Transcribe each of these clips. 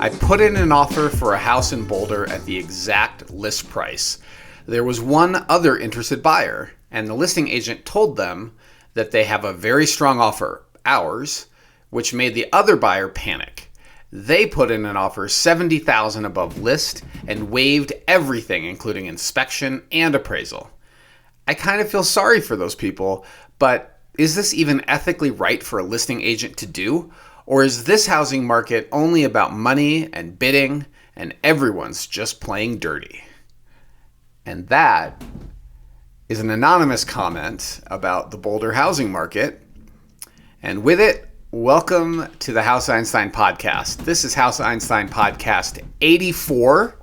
I put in an offer for a house in Boulder at the exact list price. There was one other interested buyer, and the listing agent told them that they have a very strong offer, ours, which made the other buyer panic. They put in an offer $70,000 above list and waived everything, including inspection and appraisal. I kind of feel sorry for those people, but is this even ethically right for a listing agent to do? Or is this housing market only about money and bidding and everyone's just playing dirty? And that is an anonymous comment about the Boulder housing market. And with it, welcome to the House Einstein podcast. This is House Einstein podcast 84.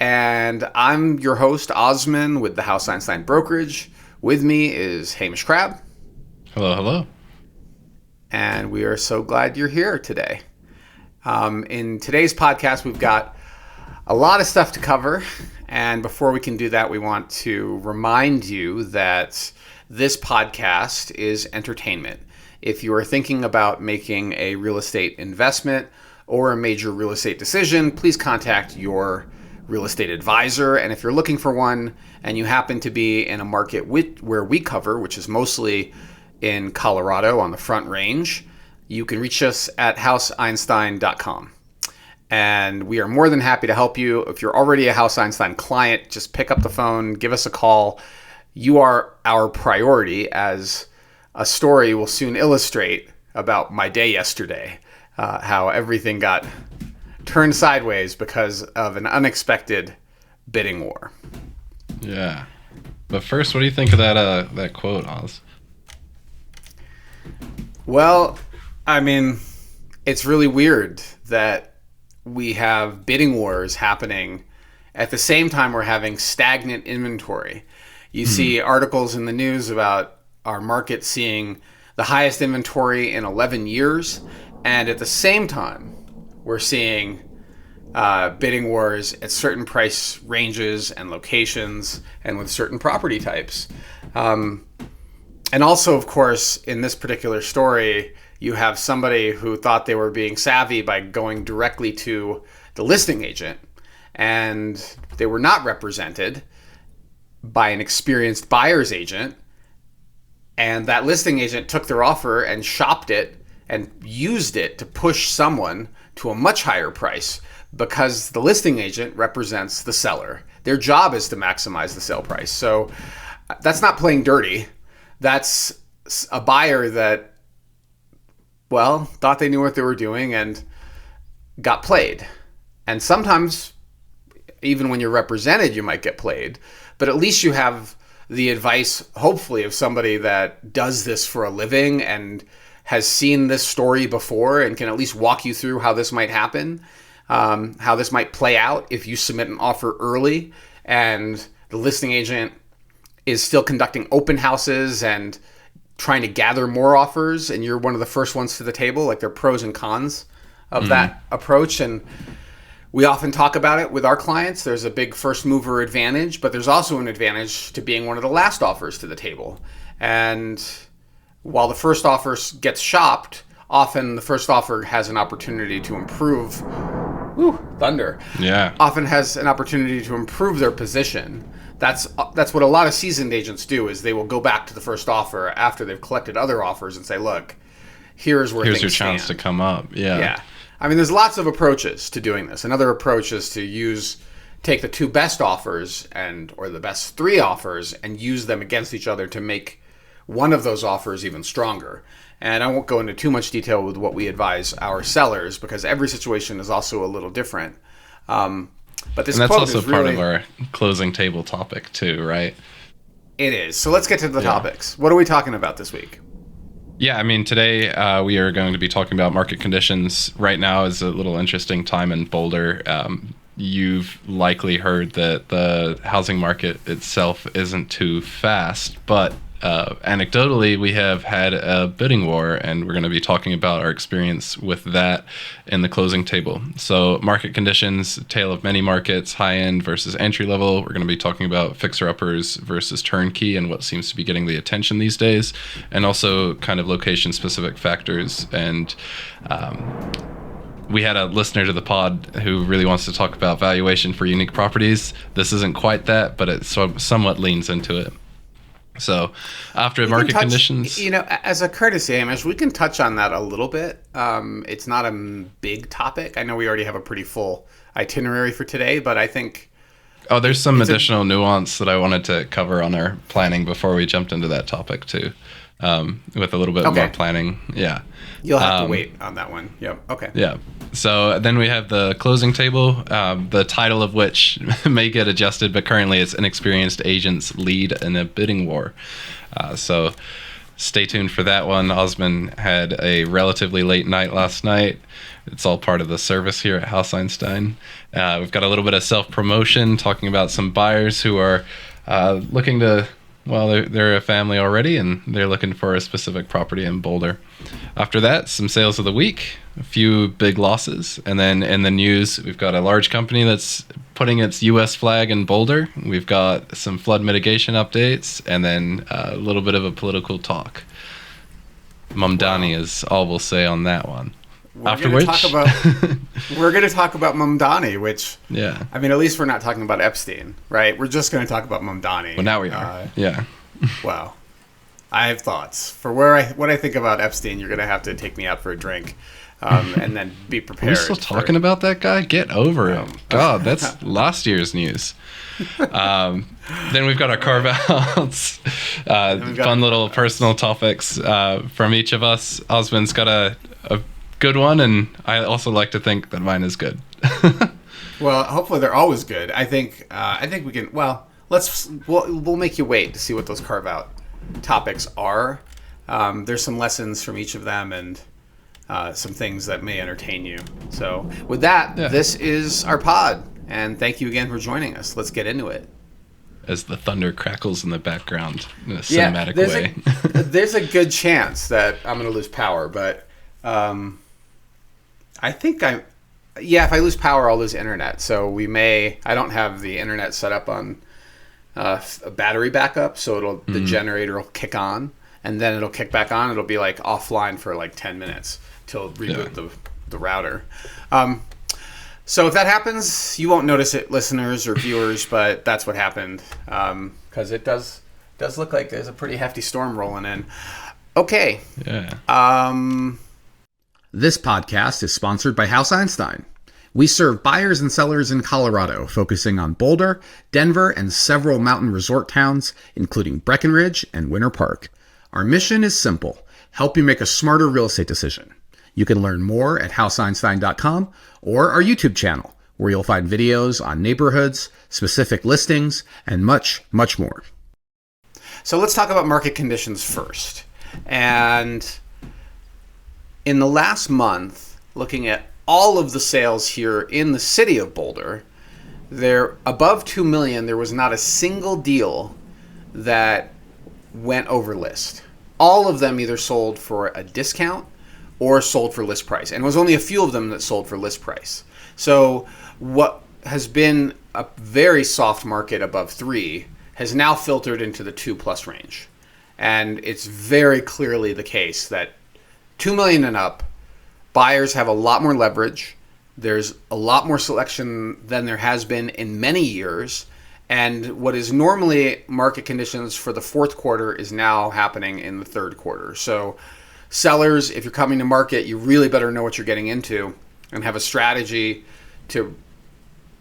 And I'm your host, Osman, with the House Einstein brokerage. With me is Hamish Crabb. Hello, hello. And we are so glad you're here today. In today's podcast, we've got a lot of stuff to cover. And before we can do that, we want to remind you that this podcast is entertainment. If you are thinking about making a real estate investment or a major real estate decision, please contact your real estate advisor. And if you're looking for one and you happen to be in a market where we cover, which is mostly in Colorado on the Front Range, you can reach us at houseeinstein.com. And we are more than happy to help you. If you're already a House Einstein client, just pick up the phone, give us a call. You are our priority, as a story will soon illustrate about my day yesterday, how everything got turned sideways because of an unexpected bidding war. Yeah. But first, what do you think of that quote, Oz? Well, I mean, it's really weird that we have bidding wars happening at the same time we're having stagnant inventory. You see articles in the news about our market seeing the highest inventory in 11 years, and at the same time, we're seeing bidding wars at certain price ranges and locations and with certain property types. And also, of course, in this particular story, you have somebody who thought they were being savvy by going directly to the listing agent, and they were not represented by an experienced buyer's agent. And that listing agent took their offer and shopped it and used it to push someone to a much higher price because the listing agent represents the seller. Their job is to maximize the sale price. So that's not playing dirty. That's a buyer that, well, thought they knew what they were doing and got played. And sometimes, even when you're represented, you might get played. But at least you have the advice, hopefully, of somebody that does this for a living and has seen this story before and can at least walk you through how this might happen, how this might play out if you submit an offer early and the listing agent is still conducting open houses and trying to gather more offers and you're one of the first ones to the table. Like, there are pros and cons of that approach. And we often talk about it with our clients. There's a big first mover advantage, but there's also an advantage to being one of the last offers to the table. And while the first offer gets shopped, often the first offer has an opportunity to improve. Thunder. Yeah. Often has an opportunity to improve their position. That's what a lot of seasoned agents do, is they will go back to the first offer after they've collected other offers and say, look, here's where things stand. Here's your chance to come up. Yeah. I mean, there's lots of approaches to doing this. Another approach is to take the two best offers or the best three offers and use them against each other to make one of those offers even stronger. And I won't go into too much detail with what we advise our sellers because every situation is also a little different. But this and that's quote also is part really, of our closing table topic too, right? It is. So let's get to the topics. What are we talking about this week? Yeah, I mean, today we are going to be talking about market conditions. Right now is a little interesting time in Boulder. You've likely heard that the housing market itself isn't too fast, but anecdotally, we have had a bidding war, and we're going to be talking about our experience with that in the closing table. So market conditions, tale of many markets, high-end versus entry-level. We're going to be talking about fixer-uppers versus turnkey and what seems to be getting the attention these days, and also kind of location-specific factors and we had a listener to the pod who really wants to talk about valuation for unique properties. This isn't quite that, but it somewhat leans into it. So after market conditions, as a courtesy, Hamish, we can touch on that a little bit. It's not a big topic. I know we already have a pretty full itinerary for today, but I think there's some additional nuance that I wanted to cover on our planning before we jumped into that topic too, with a little bit more planning. Yeah, you'll have to wait on that one. Yep. Okay. Yeah. So then we have the closing table, the title of which may get adjusted, but currently it's Inexperienced Agents Lead in a Bidding War. So stay tuned for that one. Osman had a relatively late night last night. It's all part of the service here at House Einstein. We've got a little bit of self-promotion, talking about some buyers who are looking to... Well, they're a family already, and they're looking for a specific property in Boulder. After that, some sales of the week, a few big losses, and then in the news, we've got a large company that's putting its U.S. flag in Boulder. We've got some flood mitigation updates, and then a little bit of a political talk. Mamdani is all we'll say on that one. We're going to talk about Mamdani, which, I mean, at least we're not talking about Epstein, right? We're just going to talk about Mamdani. Well, now we are. Well, I have thoughts. For what I think about Epstein, you're going to have to take me out for a drink, and then be prepared. Are we still talking about that guy? Get over him. God, that's last year's news. Then we've got our carve-outs, fun little personal topics from each of us. Osman's got a good one, and I also like to think that mine is good. Well, hopefully they're always good. I think we can. Well, we'll make you wait to see what those carve out topics are. There's some lessons from each of them, and some things that may entertain you. So with that, This is our pod, and thank you again for joining us. Let's get into it. As the thunder crackles in the background in a cinematic way. There's a good chance that I'm going to lose power, but I think if I lose power, I'll lose internet. So I don't have the internet set up on a battery backup, so the generator will kick on, and then it'll kick back on. It'll be like offline for like 10 minutes till it reboot the router. So if that happens, you won't notice it, listeners or viewers, but that's what happened, because it does look like there's a pretty hefty storm rolling in. Okay. Yeah. This podcast is sponsored by House Einstein. We serve buyers and sellers in Colorado, focusing on Boulder, Denver, and several mountain resort towns, including Breckenridge and Winter Park. Our mission is simple: help you make a smarter real estate decision. You can learn more at houseeinstein.com or our YouTube channel, where you'll find videos on neighborhoods, specific listings, and much, much more. So let's talk about market conditions first. And in the last month, looking at all of the sales here in the city of Boulder, they're above 2 million. There was not a single deal that went over list. All of them either sold for a discount or sold for list price. And it was only a few of them that sold for list price. So what has been a very soft market above 3 has now filtered into the 2+ range. And it's very clearly the case that 2 million and up, buyers have a lot more leverage. There's a lot more selection than there has been in many years. And what is normally market conditions for the fourth quarter is now happening in the third quarter. So sellers, if you're coming to market, you really better know what you're getting into and have a strategy to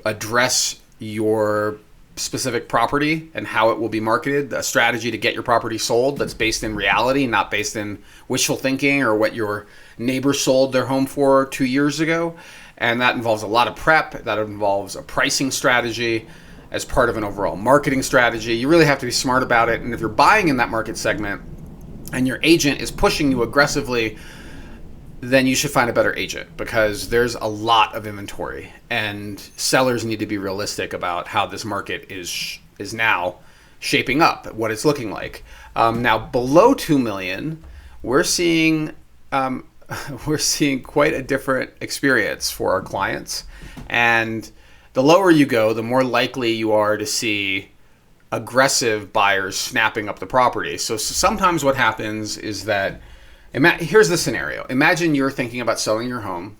address your specific property and how it will be marketed, a strategy to get your property sold that's based in reality, not based in wishful thinking or what your neighbor sold their home for 2 years ago. And that involves a lot of prep. That involves a pricing strategy as part of an overall marketing strategy. You really have to be smart about it. And if you're buying in that market segment and your agent is pushing you aggressively, then you should find a better agent, because there's a lot of inventory and sellers need to be realistic about how this market is now shaping up, what it's looking like. Now below 2 million, we're seeing quite a different experience for our clients. And the lower you go, the more likely you are to see aggressive buyers snapping up the property. So sometimes what happens is that, here's the scenario. Imagine you're thinking about selling your home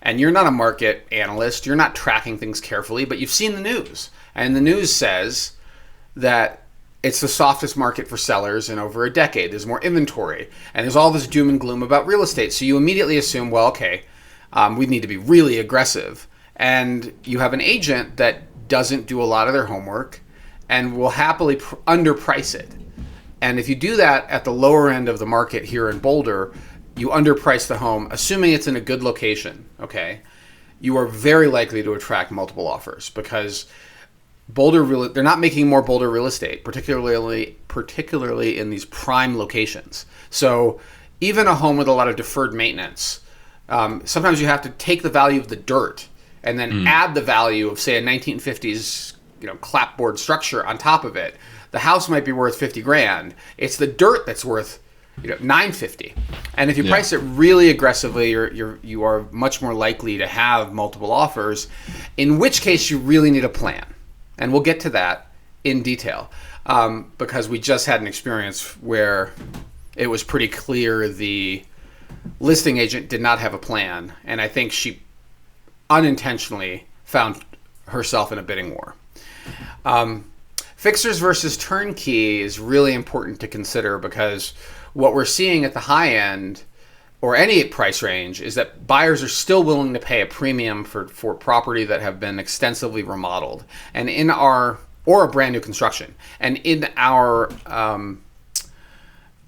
and you're not a market analyst, you're not tracking things carefully, but you've seen the news. And the news says that it's the softest market for sellers in over a decade. There's more inventory, and there's all this doom and gloom about real estate. So you immediately assume, well, okay, we need to be really aggressive. And you have an agent that doesn't do a lot of their homework and will happily underprice it. And if you do that at the lower end of the market here in Boulder, you underprice the home, assuming it's in a good location, okay? You are very likely to attract multiple offers because they're not making more Boulder real estate, particularly in these prime locations. So even a home with a lot of deferred maintenance, sometimes you have to take the value of the dirt and then add the value of, say, a 1950s clapboard structure on top of it. The house might be worth $50,000. It's the dirt that's worth $950. And if you price it really aggressively, you are much more likely to have multiple offers, in which case you really need a plan. And we'll get to that in detail because we just had an experience where it was pretty clear the listing agent did not have a plan. And I think she unintentionally found herself in a bidding war. Fixers versus turnkey is really important to consider because what we're seeing at the high end or any price range is that buyers are still willing to pay a premium for property that have been extensively remodeled and or a brand new construction. And in our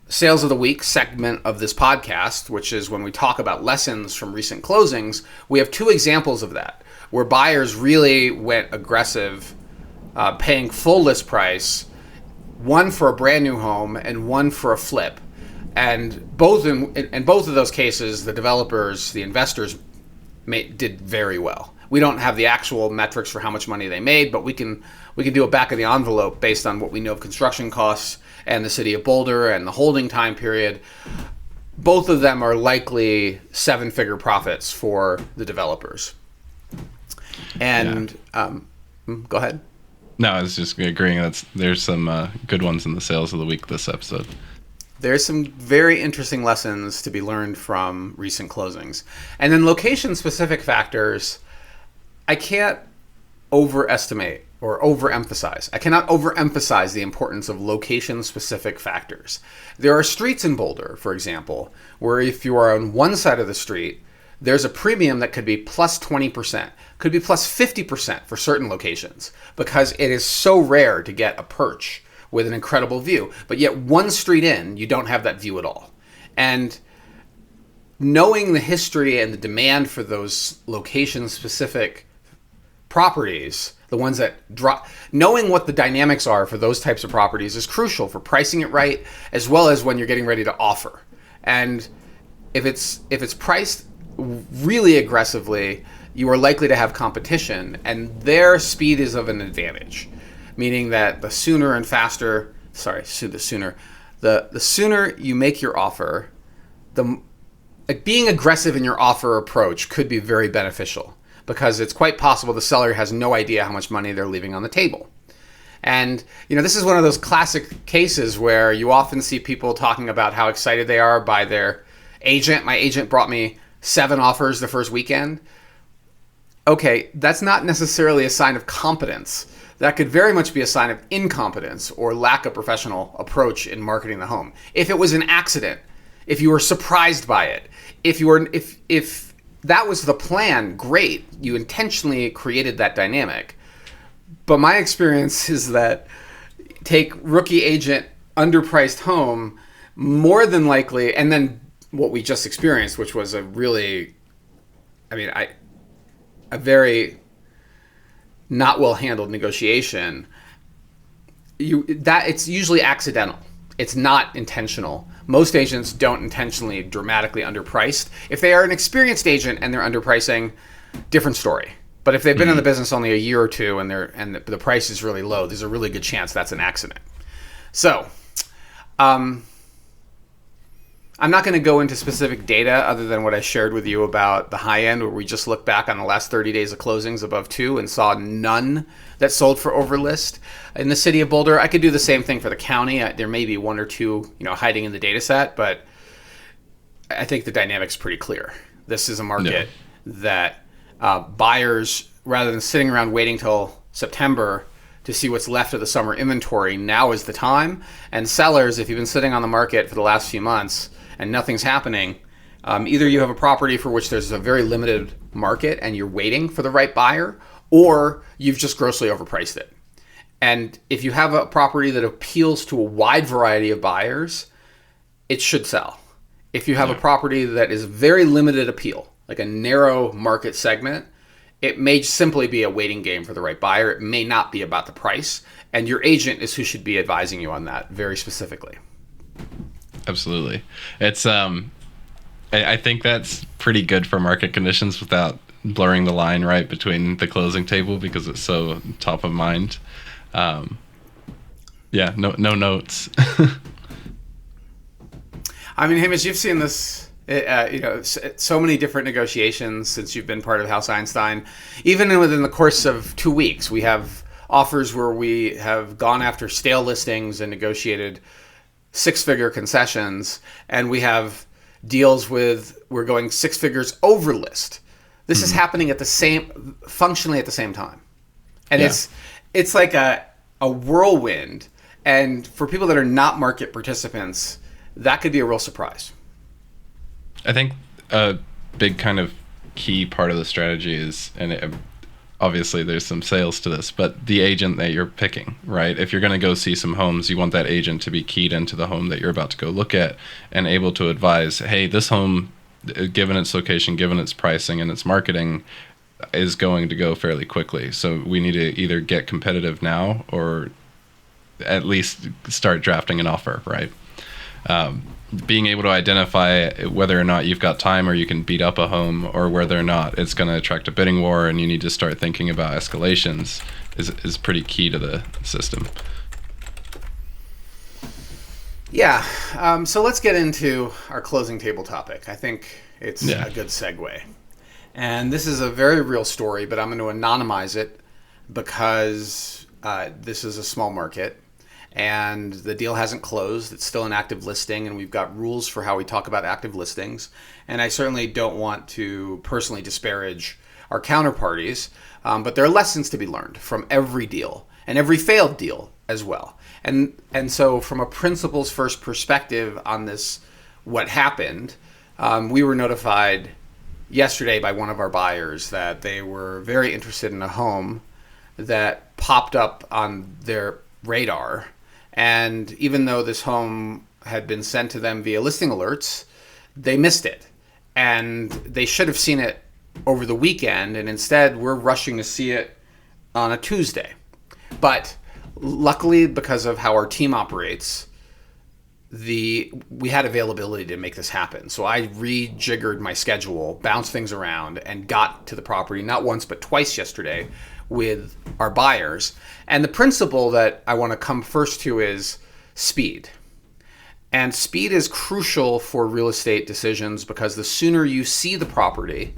Sales of the Week segment of this podcast, which is when we talk about lessons from recent closings, we have two examples of that where buyers really went aggressive, paying full list price, one for a brand new home and one for a flip. And both in both of those cases, the developers, the investors did very well. We don't have the actual metrics for how much money they made, but we can do a back of the envelope based on what we know of construction costs and the city of Boulder and the holding time period. Both of them are likely seven-figure profits for the developers. And go ahead. No, I was just agreeing there's some good ones in the Sales of the Week this episode. There's some very interesting lessons to be learned from recent closings. And then location-specific factors, I can't overestimate or overemphasize. I cannot overemphasize the importance of location-specific factors. There are streets in Boulder, for example, where if you are on one side of the street, there's a premium that could be plus 20%, could be plus 50% for certain locations, because it is so rare to get a perch with an incredible view. But yet one street in, you don't have that view at all. And knowing the history and the demand for those location-specific properties, the ones that drop, knowing what the dynamics are for those types of properties is crucial for pricing it right, as well as when you're getting ready to offer. And if it's priced really aggressively, you are likely to have competition, and their speed is of an advantage, meaning that the sooner you make your offer, being aggressive in your offer approach could be very beneficial, because it's quite possible the seller has no idea how much money they're leaving on the table. And this is one of those classic cases where you often see people talking about how excited they are by their agent. My agent brought me 7 offers the first weekend. Okay, that's not necessarily a sign of competence. That could very much be a sign of incompetence or lack of professional approach in marketing the home. If it was an accident, if you were surprised by it, if that was the plan, great. You intentionally created that dynamic. But my experience is that take rookie agent, underpriced home, more than likely, and then what we just experienced, which was a very not well handled negotiation. It's usually accidental. It's not intentional. Most agents don't intentionally dramatically underpriced. If they are an experienced agent and they're underpricing, different story. But if they've been in the business only a year or two and the price is really low, there's a really good chance that's an accident. So, I'm not going to go into specific data other than what I shared with you about the high end, where we just looked back on the last 30 days of closings above 2 and saw none that sold for overlist. In the city of Boulder, I could do the same thing for the county. There may be 1 or 2, hiding in the data set, but I think the dynamic's pretty clear. This is a market that buyers, rather than sitting around waiting till September to see what's left of the summer inventory, now is the time. And sellers, if you've been sitting on the market for the last few months and nothing's happening, either you have a property for which there's a very limited market and you're waiting for the right buyer, or you've just grossly overpriced it. And if you have a property that appeals to a wide variety of buyers, it should sell. If you have a property that is very limited appeal, like a narrow market segment, it may simply be a waiting game for the right buyer. It may not be about the price. And your agent is who should be advising you on that very specifically. Absolutely. It's I think that's pretty good for market conditions without blurring the line right between the closing table, because it's so top of mind. Yeah, no notes. I mean, Hamish, you've seen this, so many different negotiations since you've been part of House Einstein. Even within the course of 2 weeks, we have offers where we have gone after stale listings and negotiated six-figure concessions, and we have deals with we're going six figures over list. This is happening functionally at the same time, and it's like a whirlwind. And for people that are not market participants, that could be a real surprise. I think a big kind of key part of the strategy is, and obviously there's some sales to this, but the agent that you're picking, right? If you're going to go see some homes, you want that agent to be keyed into the home that you're about to go look at and able to advise, hey, this home, given its location, given its pricing and its marketing, is going to go fairly quickly. So we need to either get competitive now or at least start drafting an offer, right? Being able to identify whether or not you've got time or you can beat up a home, or whether or not it's going to attract a bidding war and you need to start thinking about escalations is pretty key to the system. Yeah. So let's get into our closing table topic. I think it's a good segue. And this is a very real story, but I'm going to anonymize it because this is a small market. And the deal hasn't closed. It's still an active listing, and we've got rules for how we talk about active listings. And I certainly don't want to personally disparage our counterparties, but there are lessons to be learned from every deal and every failed deal as well. And so from a principles first perspective on this, what happened, we were notified yesterday by one of our buyers that they were very interested in a home that popped up on their radar. And even though this home had been sent to them via listing alerts, they missed it. And they should have seen it over the weekend, and instead we're rushing to see it on a Tuesday. But luckily, because of how our team operates, we had availability to make this happen. So I rejiggered my schedule, bounced things around, and got to the property not once but twice yesterday with our buyers. And the principle that I want to come first to is speed. And speed is crucial for real estate decisions because the sooner you see the property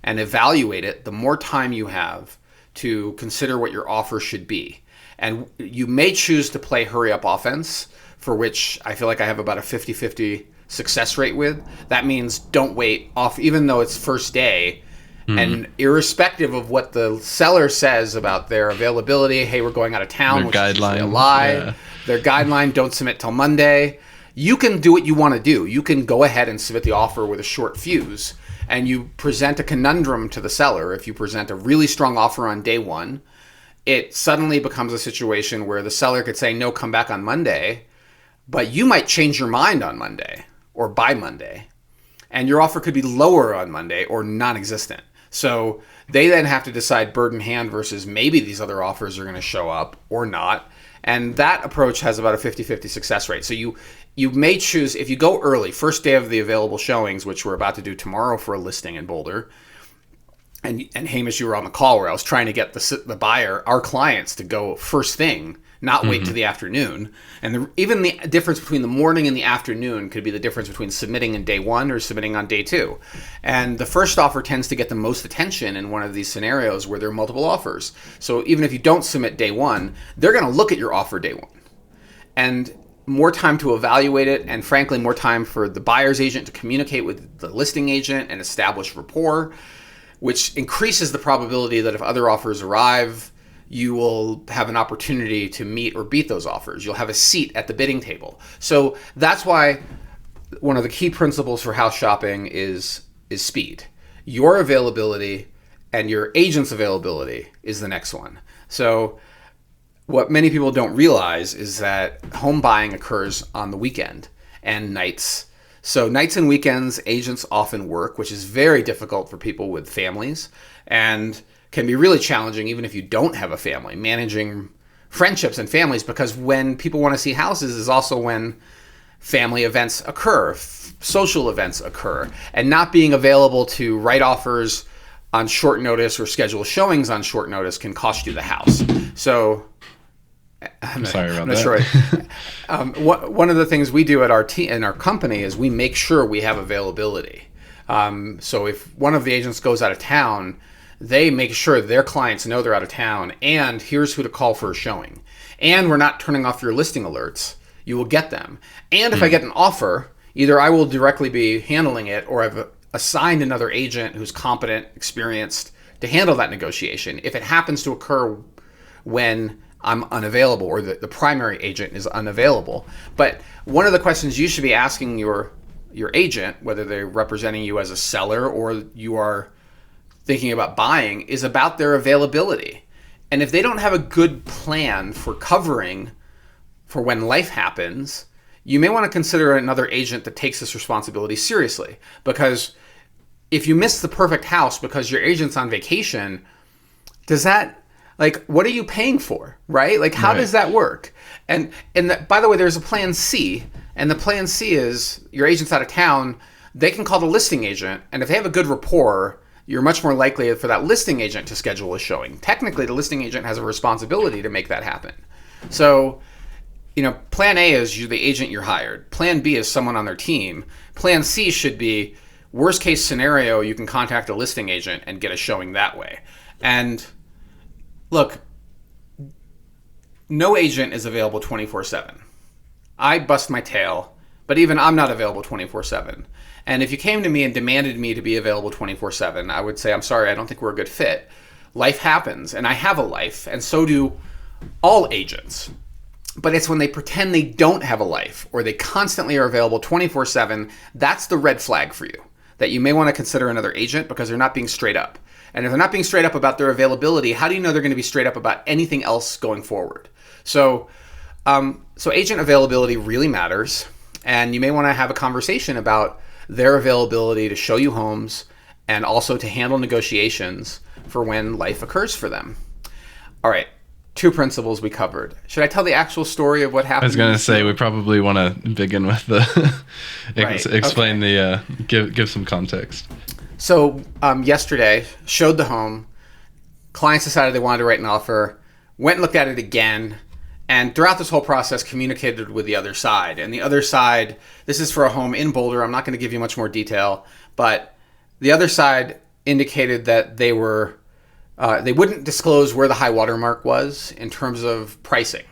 and evaluate it, the more time you have to consider what your offer should be. And you may choose to play hurry up offense, for which I feel like I have about a 50-50 success rate with. That means don't wait off, even though it's first day. And irrespective of what the seller says about their availability, hey, we're going out of town, which is usually a lie. Their guideline, don't submit till Monday. You can do what you want to do. You can go ahead and submit the offer with a short fuse, and you present a conundrum to the seller. If you present a really strong offer on day one, it suddenly becomes a situation where the seller could say, no, come back on Monday, but you might change your mind on Monday or by Monday, and your offer could be lower on Monday or non-existent. So they then have to decide bird in hand versus maybe these other offers are going to show up or not. And that approach has about a 50-50 success rate. So you may choose, if you go early, first day of the available showings, which we're about to do tomorrow for a listing in Boulder. And Hamish, you were on the call where I was trying to get the buyer, our clients, to go first thing, not wait to the afternoon. And even the difference between the morning and the afternoon could be the difference between submitting on day one or submitting on day two. And the first offer tends to get the most attention in one of these scenarios where there are multiple offers. So even if you don't submit day one, they're going to look at your offer day one. And more time to evaluate it, and frankly, more time for the buyer's agent to communicate with the listing agent and establish rapport which increases the probability that if other offers arrive, you will have an opportunity to meet or beat those offers. You'll have a seat at the bidding table. So that's why one of the key principles for house shopping is speed. Your availability and your agent's availability is the next one. So what many people don't realize is that home buying occurs on the weekend and nights. So nights and weekends, agents often work, which is very difficult for people with families and can be really challenging even if you don't have a family, managing friendships and families, because when people want to see houses is also when family events occur, social events occur, and not being available to write offers on short notice or schedule showings on short notice can cost you the house. So I'm sorry about that. Sure. One of the things we do at our team in our company is we make sure we have availability. So if one of the agents goes out of town, they make sure their clients know they're out of town, and here's who to call for a showing. And we're not turning off your listing alerts. You will get them. And if I get an offer, either I will directly be handling it, or I've assigned another agent who's competent, experienced to handle that negotiation. If it happens to occur when I'm unavailable or the primary agent is unavailable. But one of the questions you should be asking your agent, whether they're representing you as a seller or you are thinking about buying, is about their availability. And if they don't have a good plan for covering for when life happens, you may want to consider another agent that takes this responsibility seriously. Because if you miss the perfect house because your agent's on vacation, does that, like, what are you paying for, right? Like, how does that work? And by the way, there's a plan C, and the plan C is your agent's out of town, they can call the listing agent, and if they have a good rapport, you're much more likely for that listing agent to schedule a showing. Technically, the listing agent has a responsibility to make that happen. So, plan A is you're the agent you're hired. Plan B is someone on their team. Plan C should be, worst case scenario, you can contact a listing agent and get a showing that way. And look, no agent is available 24/7. I bust my tail, but even I'm not available 24/7. And if you came to me and demanded me to be available 24/7, I would say, I'm sorry, I don't think we're a good fit. Life happens, and I have a life, and so do all agents. But it's when they pretend they don't have a life or they constantly are available 24/7, that's the red flag for you, that you may want to consider another agent because they're not being straight up. And if they're not being straight up about their availability, how do you know they're going to be straight up about anything else going forward? So agent availability really matters, and you may want to have a conversation about their availability to show you homes and also to handle negotiations for when life occurs for them. All right. 2 principles we covered. Should I tell the actual story of what happened? I was going to say, we probably want to begin with the explain the give some context. So yesterday, showed the home. Clients decided they wanted to write an offer. Went and looked at it again. And throughout this whole process, communicated with the other side. And the other side, this is for a home in Boulder. I'm not going to give you much more detail. But the other side indicated that they wouldn't disclose where the high water mark was in terms of pricing.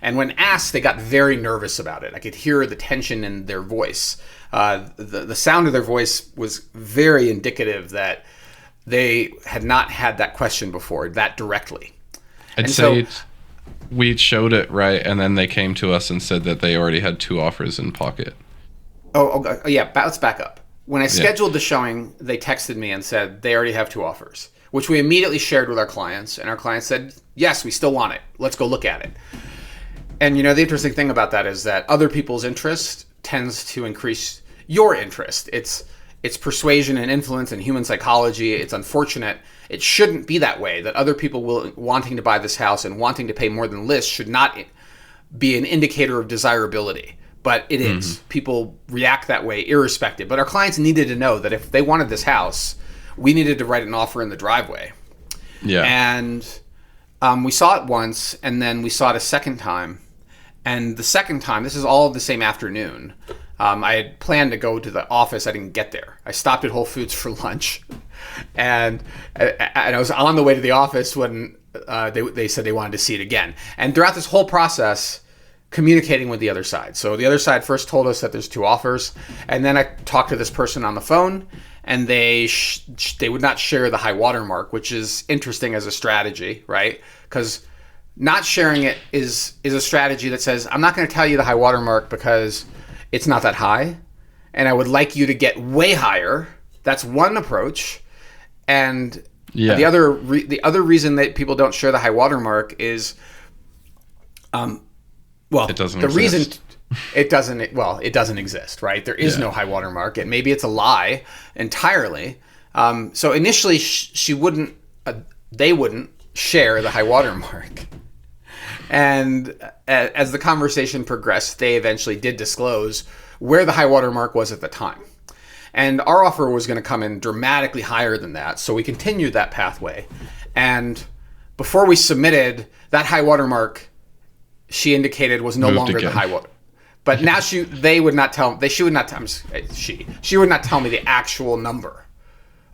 And when asked, they got very nervous about it. I could hear the tension in their voice. The sound of their voice was very indicative that they had not had that question before, that directly. I'd say we showed it, right, and then they came to us and said that they already had 2 offers in pocket. Oh yeah, let's back up. When I scheduled the showing, they texted me and said they already have 2 offers, which we immediately shared with our clients, and our clients said, yes, we still want it. Let's go look at it. And the interesting thing about that is that other people's interest tends to increase your interest. It's persuasion and influence and human psychology. It's unfortunate. It shouldn't be that way, that other people wanting to buy this house and wanting to pay more than list should not be an indicator of desirability. But it is. People react that way irrespective. But our clients needed to know that if they wanted this house, we needed to write an offer in the driveway. Yeah. And we saw it once, and then we saw it a second time. And the second time, this is all the same afternoon, I had planned to go to the office. I didn't get there. I stopped at Whole Foods for lunch. And I was on the way to the office when they said they wanted to see it again. And throughout this whole process, communicating with the other side. So the other side first told us that there's 2 offers. And then I talked to this person on the phone. and they would not share the high water mark, which is interesting as a strategy, right? Because not sharing it is a strategy that says, I'm not going to tell you the high water mark because it's not that high, and I would like you to get way higher. That's one approach. And the other reason that people don't share the high water mark is, it doesn't the exist. reason it doesn't exist, right? There is no high water mark. And maybe it's a lie entirely. So initially they wouldn't share the high water mark. And as the conversation progressed, they eventually did disclose where the high water mark was at the time. And our offer was going to come in dramatically higher than that. So we continued that pathway. And before we submitted, that high water mark, she indicated, was no longer the high water. But now she would not tell me the actual number.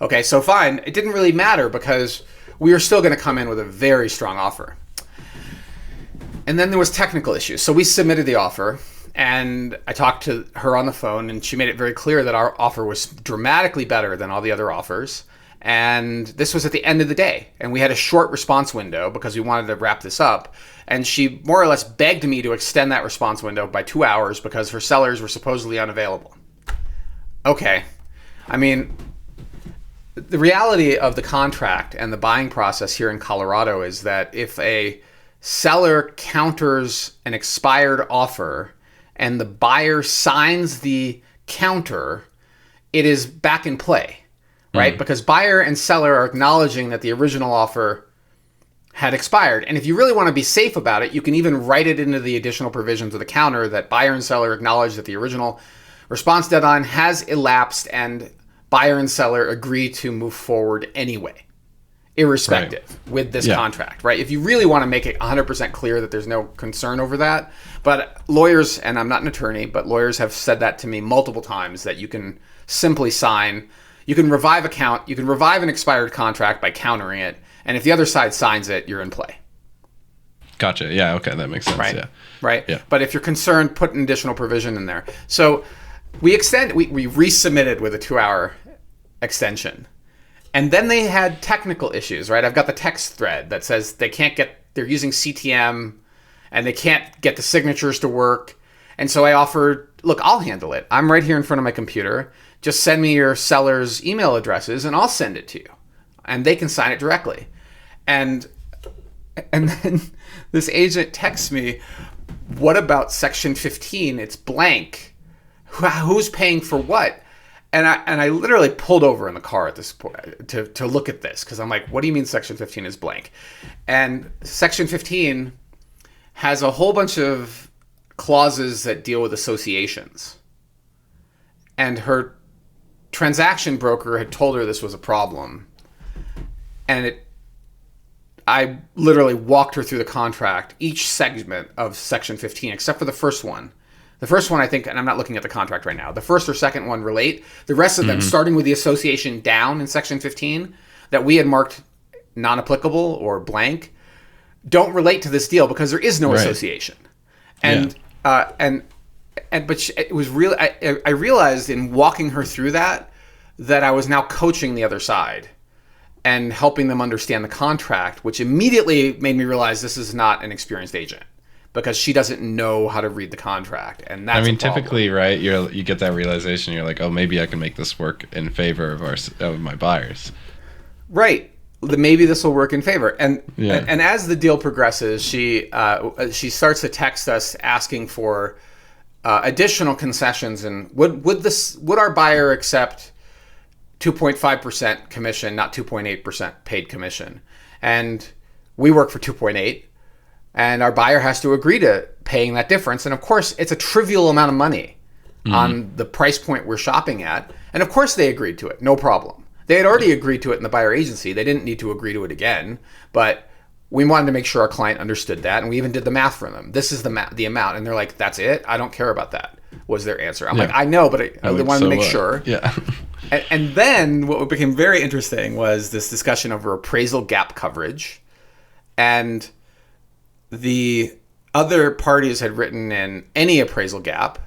Okay, so fine. It didn't really matter because we were still going to come in with a very strong offer. And then there was technical issues. So we submitted the offer, and I talked to her on the phone, and she made it very clear that our offer was dramatically better than all the other offers. And this was at the end of the day, and we had a short response window because we wanted to wrap this up. And she more or less begged me to extend that response window by 2 hours because her sellers were supposedly unavailable. Okay. I mean, the reality of the contract and the buying process here in Colorado is that if a seller counters an expired offer and the buyer signs the counter, it is back in play, right? Because buyer and seller are acknowledging that the original offer had expired. And if you really want to be safe about it, you can even write it into the additional provisions of the counter that buyer and seller acknowledge that the original response deadline has elapsed and buyer and seller agree to move forward anyway, irrespective with this contract, right? If you really want to make it 100% clear that there's no concern over that. But lawyers, and I'm not an attorney, but lawyers have said that to me multiple times, that you can simply sign, you can revive an expired contract by countering it. And if the other side signs it, you're in play. Gotcha. Yeah. Okay. That makes sense. Right. Yeah. Right. Yeah. But if you're concerned, put an additional provision in there. So we resubmitted with a 2-hour extension. And then they had technical issues, right? I've got the text thread that says they're using CTM and they can't get the signatures to work. And so I offered, look, I'll handle it. I'm right here in front of my computer. Just send me your seller's email addresses and I'll send it to you. And they can sign it directly. And then this agent texts me, what about section 15? It's blank. Who's paying for what? And I literally pulled over in the car at this point to look at this, because I'm like, what do you mean section 15 is blank? And section 15 has a whole bunch of clauses that deal with associations. And her transaction broker had told her this was a problem. And I literally walked her through the contract, each segment of section 15, except for the first one. The first one, I think, and I'm not looking at the contract right now, the first or second one relate. The rest of them, starting with the association down in section 15, that we had marked non-applicable or blank, don't relate to this deal because there is no association. And it was real. I realized in walking her through that I was now coaching the other side and helping them understand the contract, which immediately made me realize this is not an experienced agent, because she doesn't know how to read the contract. And that's typically, right, you get that realization, you're like, oh, maybe I can make this work in favor of my buyers. Right. Maybe this will work in favor. And as the deal progresses, she starts to text us asking for additional concessions, and would our buyer accept 2.5% commission, not 2.8% paid commission? And we work for 2.8, and our buyer has to agree to paying that difference. And of course, it's a trivial amount of money on the price point we're shopping at. And of course they agreed to it, no problem. They had already agreed to it in the buyer agency. They didn't need to agree to it again, but we wanted to make sure our client understood that, and we even did the math for them. This is the amount. And they're like, that's it? I don't care about that, was their answer. I'm like, I know, but I wanted to make sure. Yeah. And then what became very interesting was this discussion over appraisal gap coverage. And the other parties had written in any appraisal gap,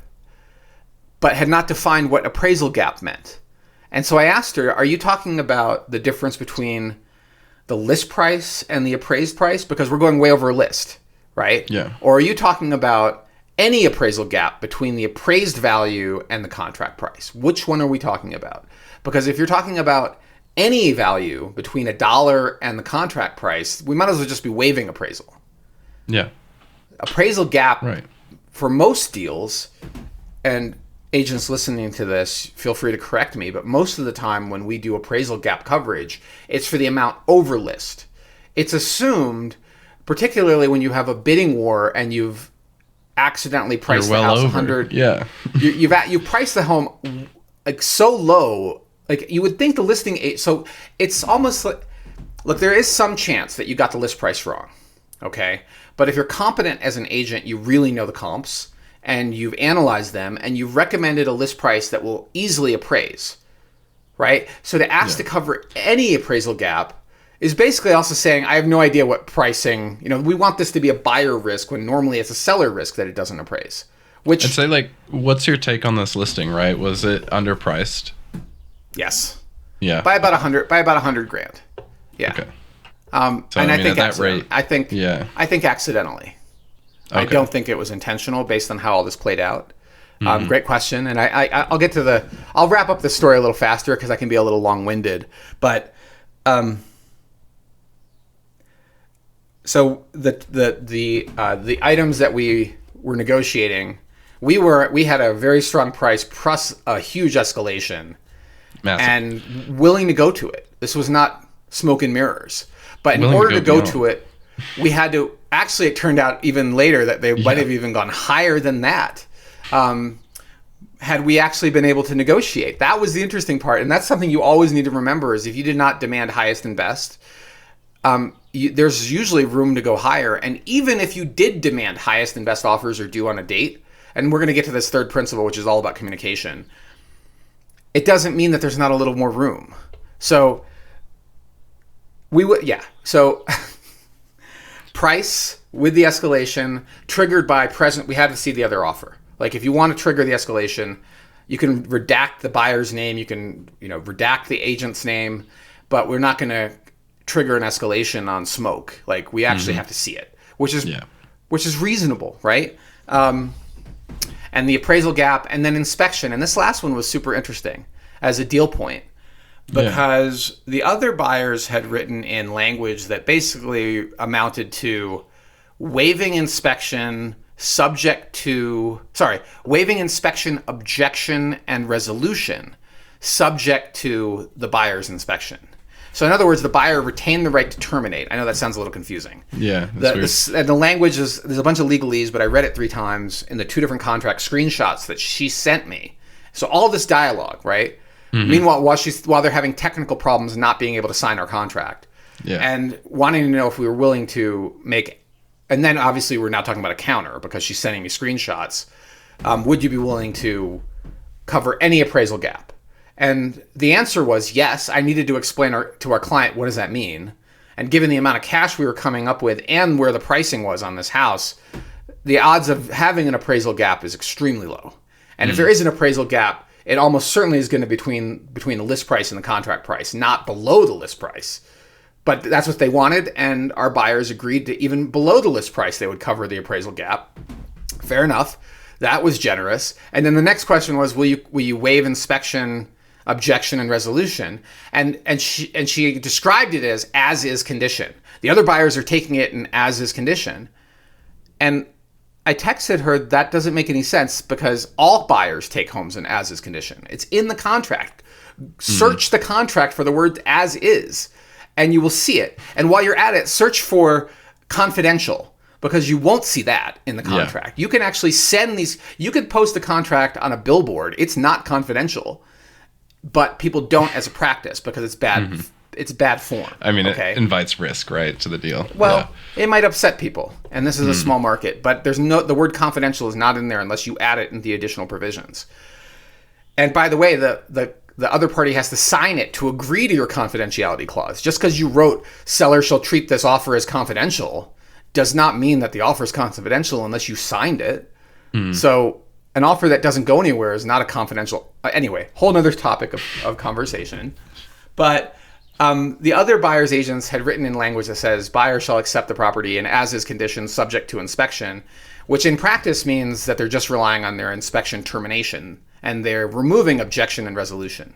but had not defined what appraisal gap meant. And so I asked her, are you talking about the difference between the list price and the appraised price? Because we're going way over a list, right? Yeah. Or are you talking about any appraisal gap between the appraised value and the contract price? Which one are we talking about? Because if you're talking about any value between $1 and the contract price, we might as well just be waiving appraisal. Yeah. Appraisal gap Right. for most deals, and agents listening to this, feel free to correct me, but most of the time when we do appraisal gap coverage, it's for the amount over list. It's assumed, particularly when you have a bidding war and you've accidentally priced the house over. 100. Yeah. You've priced the home like so low, like you would think the listing. So it's almost like, look, there is some chance that you got the list price wrong. Okay. But if you're competent as an agent, you really know the comps and you've analyzed them and you've recommended a list price that will easily appraise, right? So to ask to cover any appraisal gap is basically also saying, I have no idea what pricing, we want this to be a buyer risk when normally it's a seller risk that it doesn't appraise. Which I'd say, like, what's your take on this listing, right? Was it underpriced? Yes. Yeah. By about $100,000. Yeah. Okay. So, and I think at that rate, I think accidentally. Okay. I don't think it was intentional based on how all this played out. Great question, and I'll get to I'll wrap up the story a little faster because I can be a little long-winded. But so the items that we were negotiating, we had a very strong price plus a huge escalation, Massive. and willing to go to it. This was not smoke and mirrors. But in order to go to it, we had to, actually it turned out even later that they might have even gone higher than that had we actually been able to negotiate. That was the interesting part. And that's something you always need to remember is if you did not demand highest and best, there's usually room to go higher. And even if you did demand highest and best offers or due on a date, and we're going to get to this third principle, which is all about communication, it doesn't mean that there's not a little more room. So So price with the escalation triggered by present. We had to see the other offer. Like if you want to trigger the escalation, you can redact the buyer's name. You can, redact the agent's name, but we're not going to trigger an escalation on smoke. Like we actually have to see it, which is reasonable, right? And the appraisal gap and then inspection. And this last one was super interesting as a deal point. Because the other buyers had written in language that basically amounted to waiving inspection waiving inspection, objection, and resolution subject to the buyer's inspection. So in other words, the buyer retained the right to terminate. I know that sounds a little confusing. Yeah. And the language there's a bunch of legalese, but I read it 3 times in the 2 different contract screenshots that she sent me. So all this dialogue, right? Meanwhile, while they're having technical problems not being able to sign our contract, and wanting to know if we were willing to make, and then obviously we're now talking about a counter because she's sending me screenshots. Would you be willing to cover any appraisal gap? And the answer was yes. I needed to explain to our client what does that mean, and given the amount of cash we were coming up with and where the pricing was on this house, the odds of having an appraisal gap is extremely low. And if there is an appraisal gap, it almost certainly is going to be between the list price and the contract price, not below the list price. But that's what they wanted, and our buyers agreed to even below the list price, they would cover the appraisal gap. Fair enough. That was generous. And then the next question was, will you waive inspection, objection, and resolution? And she described it as is condition. The other buyers are taking it in as is condition. And I texted her, that doesn't make any sense because all buyers take homes in as is condition. It's in the contract. Search the contract for the word as is, and you will see it. And while you're at it, search for confidential because you won't see that in the contract. You can actually you could post a contract on a billboard. It's not confidential, but people don't as a practice because it's bad. It's bad form. I mean, it invites risk, right, to the deal. Well, it might upset people, and this is a small market, but the word confidential is not in there unless you add it in the additional provisions. And by the way, the other party has to sign it to agree to your confidentiality clause. Just because you wrote seller shall treat this offer as confidential does not mean that the offer is confidential unless you signed it. So an offer that doesn't go anywhere is not a confidential. Anyway, whole nother topic of conversation. But the other buyer's agents had written in language that says buyer shall accept the property in as is conditions subject to inspection, which in practice means that they're just relying on their inspection termination and they're removing objection and resolution.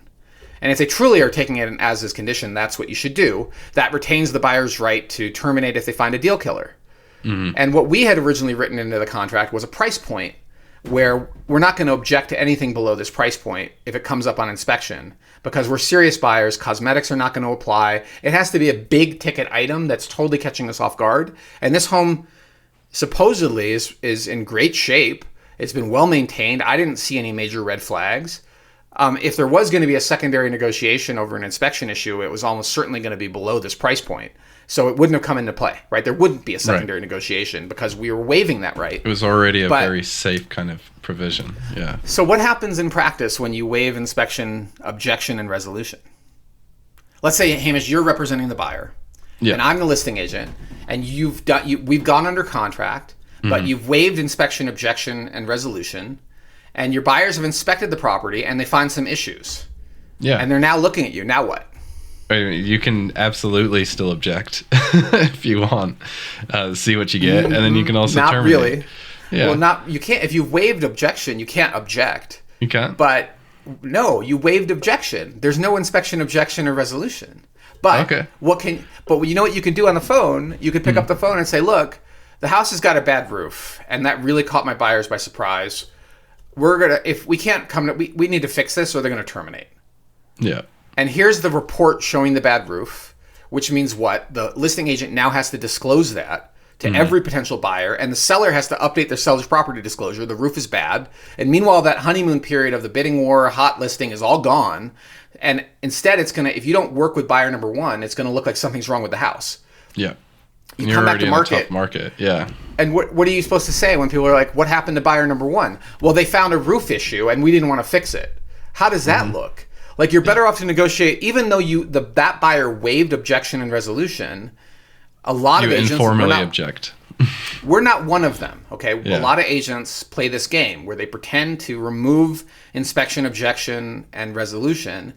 And if they truly are taking it as is condition, that's what you should do. That retains the buyer's right to terminate if they find a deal killer. Mm-hmm. And what we had originally written into the contract was a price point where we're not going to object to anything below this price point if it comes up on inspection, because we're serious buyers. Cosmetics are not going to apply. It has to be a big ticket item that's totally catching us off guard. And this home supposedly is in great shape. It's been well maintained. I didn't see any major red flags. If there was going to be a secondary negotiation over an inspection issue, it was almost certainly going to be below this price point. So it wouldn't have come into play, right? There wouldn't be a secondary negotiation because we were waiving that right. It was already a very safe kind of provision. Yeah. So what happens in practice when you waive inspection, objection, and resolution? Let's say, Hamish, you're representing the buyer, and I'm the listing agent, and we've gone under contract, but you've waived inspection, objection, and resolution, and your buyers have inspected the property and they find some issues. Yeah. And they're now looking at you. Now what? You can absolutely still object if you want. See what you get, and then you can also terminate. Not really. Yeah. Well, you can't. If you've waived objection, you can't object. You can't? But no, you waived objection. There's no inspection, objection, or resolution. But But you know what you can do on the phone? You could pick up the phone and say, look, the house has got a bad roof, and that really caught my buyers by surprise. If we can't we need to fix this or they're going to terminate. Yeah. And here's the report showing the bad roof, which means what? The listing agent now has to disclose that to every potential buyer, and the seller has to update their seller's property disclosure. The roof is bad. And meanwhile, that honeymoon period of the bidding war, hot listing is all gone. And instead, if you don't work with buyer number one, it's going to look like something's wrong with the house. Yeah. You come back to market. In a tough market. Yeah. And what are you supposed to say when people are like, what happened to buyer number one? Well, they found a roof issue and we didn't want to fix it. How does that look? Like, you're better off to negotiate, even though that buyer waived objection and resolution. A lot of agents informally object. We're not one of them, okay? Yeah. A lot of agents play this game where they pretend to remove inspection, objection, and resolution,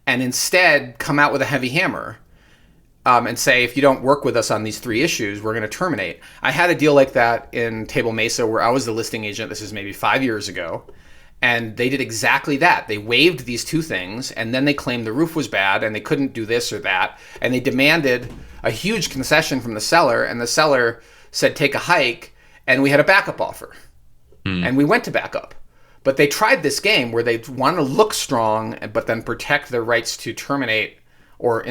and instead come out with a heavy hammer and say, if you don't work with us on these three issues, we're going to terminate. I had a deal like that in Table Mesa where I was the listing agent. This is maybe 5 years ago. And they did exactly that. They waived these two things, and then they claimed the roof was bad and they couldn't do this or that. And they demanded a huge concession from the seller, and the seller said, take a hike, and we had a backup offer. And we went to backup. But they tried this game where they want to look strong, but then protect their rights to terminate or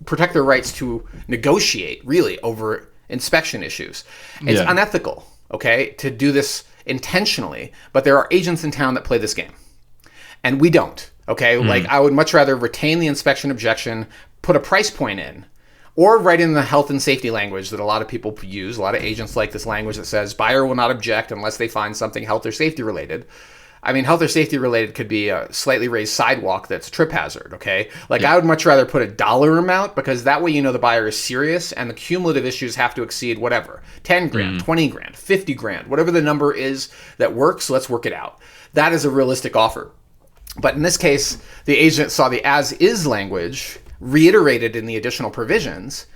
protect their rights to negotiate, really, over inspection issues. It's unethical, okay, to do this intentionally, but there are agents in town that play this game, and we don't. Okay, like, I would much rather retain the inspection objection, put a price point in, or write in the health and safety language that a lot of people use. A lot of agents like this language that says buyer will not object unless they find something health or safety related. I mean, health or safety related could be a slightly raised sidewalk that's trip hazard, okay? Like, I would much rather put a dollar amount, because that way you know the buyer is serious and the cumulative issues have to exceed whatever, 10 grand, 20 grand, 50 grand, whatever the number is that works, let's work it out. That is a realistic offer. But in this case, the agent saw the as-is language reiterated in the additional provisions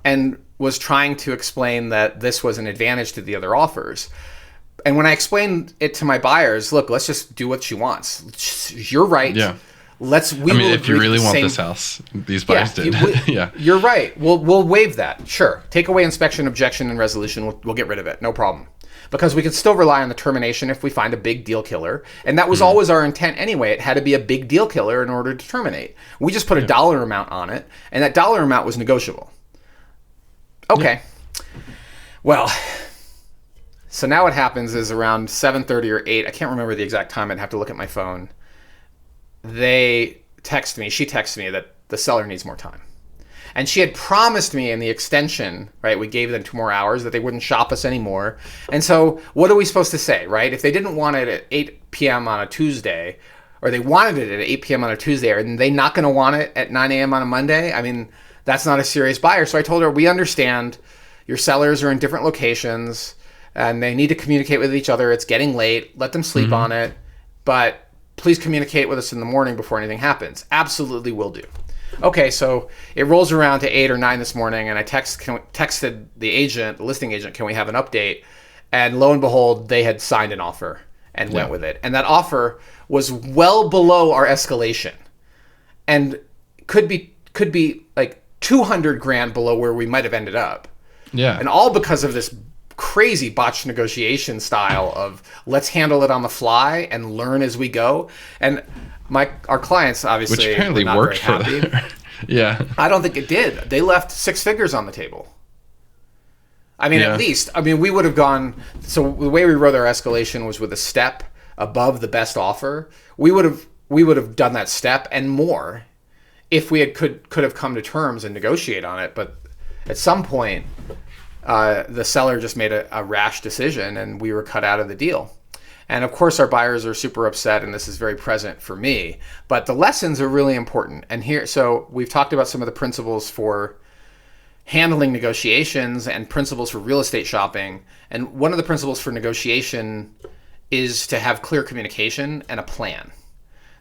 and was trying to explain that this was an advantage to the other offers. And when I explained it to my buyers, look, let's just do what she wants. You're right. Yeah. If you really want this house, these buyers did. You're right. We'll waive that. Sure. Take away inspection, objection, and resolution. We'll get rid of it. No problem. Because we can still rely on the termination if we find a big deal killer. And that was always our intent anyway. It had to be a big deal killer in order to terminate. We just put a dollar amount on it, and that dollar amount was negotiable. Okay. Yeah. Well, so now what happens is around 7:30 or 8, I can't remember the exact time, I'd have to look at my phone. She texts me that the seller needs more time. And she had promised me in the extension, right, we gave them 2 more hours, that they wouldn't shop us anymore. And so what are we supposed to say, right? If they didn't want it at 8 p.m. on a Tuesday, or they wanted it at 8 p.m. on a Tuesday, are they not going to want it at 9 a.m. on a Monday? I mean, that's not a serious buyer. So I told her, we understand your sellers are in different locations. and they need to communicate with each other. It's getting late. Let them sleep on it, but please communicate with us in the morning before anything happens. Absolutely will do. Okay, so it rolls around to 8 or 9 this morning, and I texted the agent, the listing agent, can we have an update? And lo and behold, they had signed an offer and went with it. And that offer was well below our escalation, and could be like 200 grand below where we might have ended up. Yeah. And all because of this crazy botched negotiation style of let's handle it on the fly and learn as we go. And our clients obviously, which apparently were not worked very for happy. them. Yeah. I don't think it did. They left 6 figures on the table. I mean, at least, we would have gone. So the way we wrote our escalation was with a step above the best offer. We would have done that step and more if we could have come to terms and negotiate on it. But at some point, the seller just made a rash decision, and we were cut out of the deal. And of course, our buyers are super upset, and this is very present for me. But the lessons are really important. And here, so we've talked about some of the principles for handling negotiations and principles for real estate shopping. And one of the principles for negotiation is to have clear communication and a plan.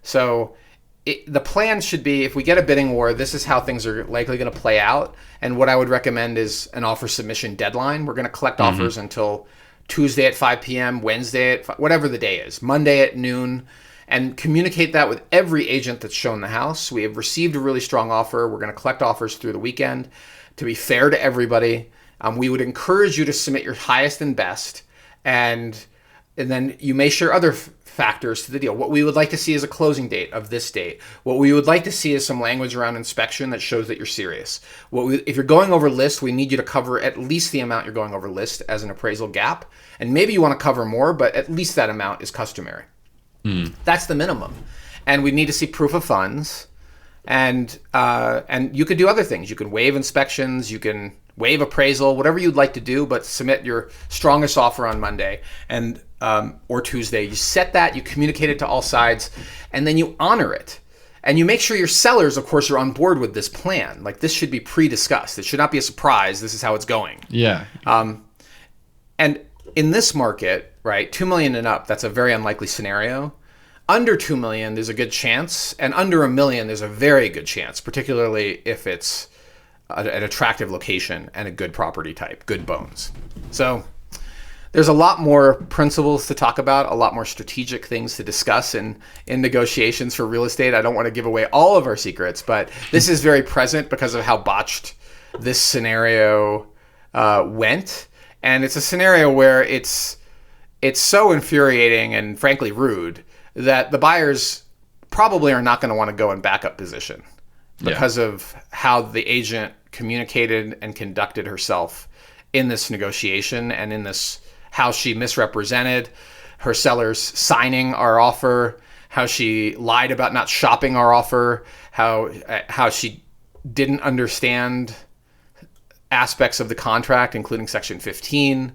So the plan should be, if we get a bidding war, this is how things are likely going to play out. And what I would recommend is an offer submission deadline. We're going to collect offers until Tuesday at 5 p.m., Wednesday at whatever the day is, Monday at noon, and communicate that with every agent that's shown the house. We have received a really strong offer. We're going to collect offers through the weekend to be fair to everybody. We would encourage you to submit your highest and best, and then you may share other factors to the deal. What we would like to see is a closing date of this date. What we would like to see is some language around inspection that shows that you're serious. If you're going over list, we need you to cover at least the amount you're going over list as an appraisal gap. And maybe you want to cover more, but at least that amount is customary. That's the minimum. And we need to see proof of funds. And you could do other things. You can waive inspections. You can waive appraisal, whatever you'd like to do, but submit your strongest offer on Monday and or Tuesday. You set that, you communicate it to all sides, and then you honor it. And you make sure your sellers, of course, are on board with this plan. Like, this should be pre-discussed. It should not be a surprise. This is how it's going. Yeah. And in this market, right, 2 million and up, that's a very unlikely scenario. Under 2 million, there's a good chance. And under $1 million, there's a very good chance, particularly if it's an attractive location and a good property type, good bones. So there's a lot more principles to talk about, a lot more strategic things to discuss in negotiations for real estate. I don't want to give away all of our secrets, but this is very present because of how botched this scenario went. And it's a scenario where it's so infuriating and frankly rude that the buyers probably are not going to want to go in backup position because of how the agent communicated and conducted herself in this negotiation, and in this, how she misrepresented her sellers signing our offer, how she lied about not shopping our offer, how she didn't understand aspects of the contract, including Section 15,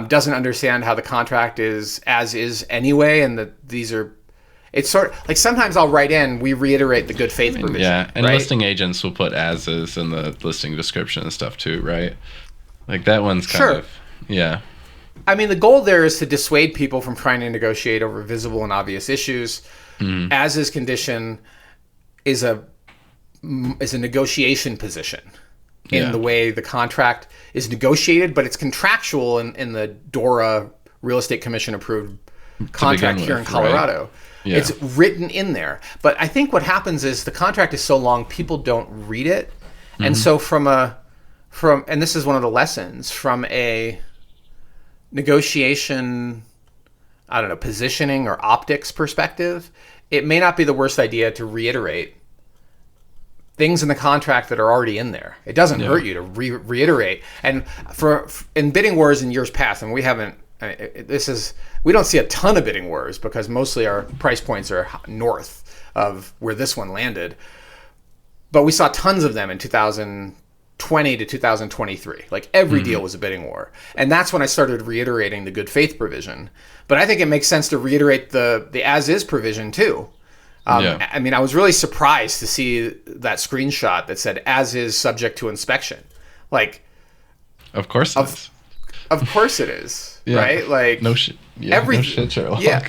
doesn't understand how the contract is as is anyway, and that these are, it's sort of like sometimes I'll write in, we reiterate the good faith provision. Yeah, and right? listing agents will put as is in the listing description and stuff too, right? Like that one's kind of, yeah. I mean, the goal there is to dissuade people from trying to negotiate over visible and obvious issues. As is condition is a negotiation position in the way the contract is negotiated, but it's contractual in the DORA Real Estate Commission approved contract here in Colorado. Right? Yeah. It's written in there. But I think what happens is the contract is so long, people don't read it. And so and this is one of the lessons, from a negotiation, I don't know, positioning or optics perspective, it may not be the worst idea to reiterate things in the contract that are already in there. It doesn't hurt you to reiterate. And in bidding wars in years past, and we don't see a ton of bidding wars because mostly our price points are north of where this one landed. But we saw tons of them in 2020 to 2023. Like every deal was a bidding war. And that's when I started reiterating the good faith provision. But I think it makes sense to reiterate the as is provision too. I mean, I was really surprised to see that screenshot that said as is subject to inspection. Like, of course it is. Of course it is. right? Like no shit. Yeah, no shit, Sherlock. Yeah,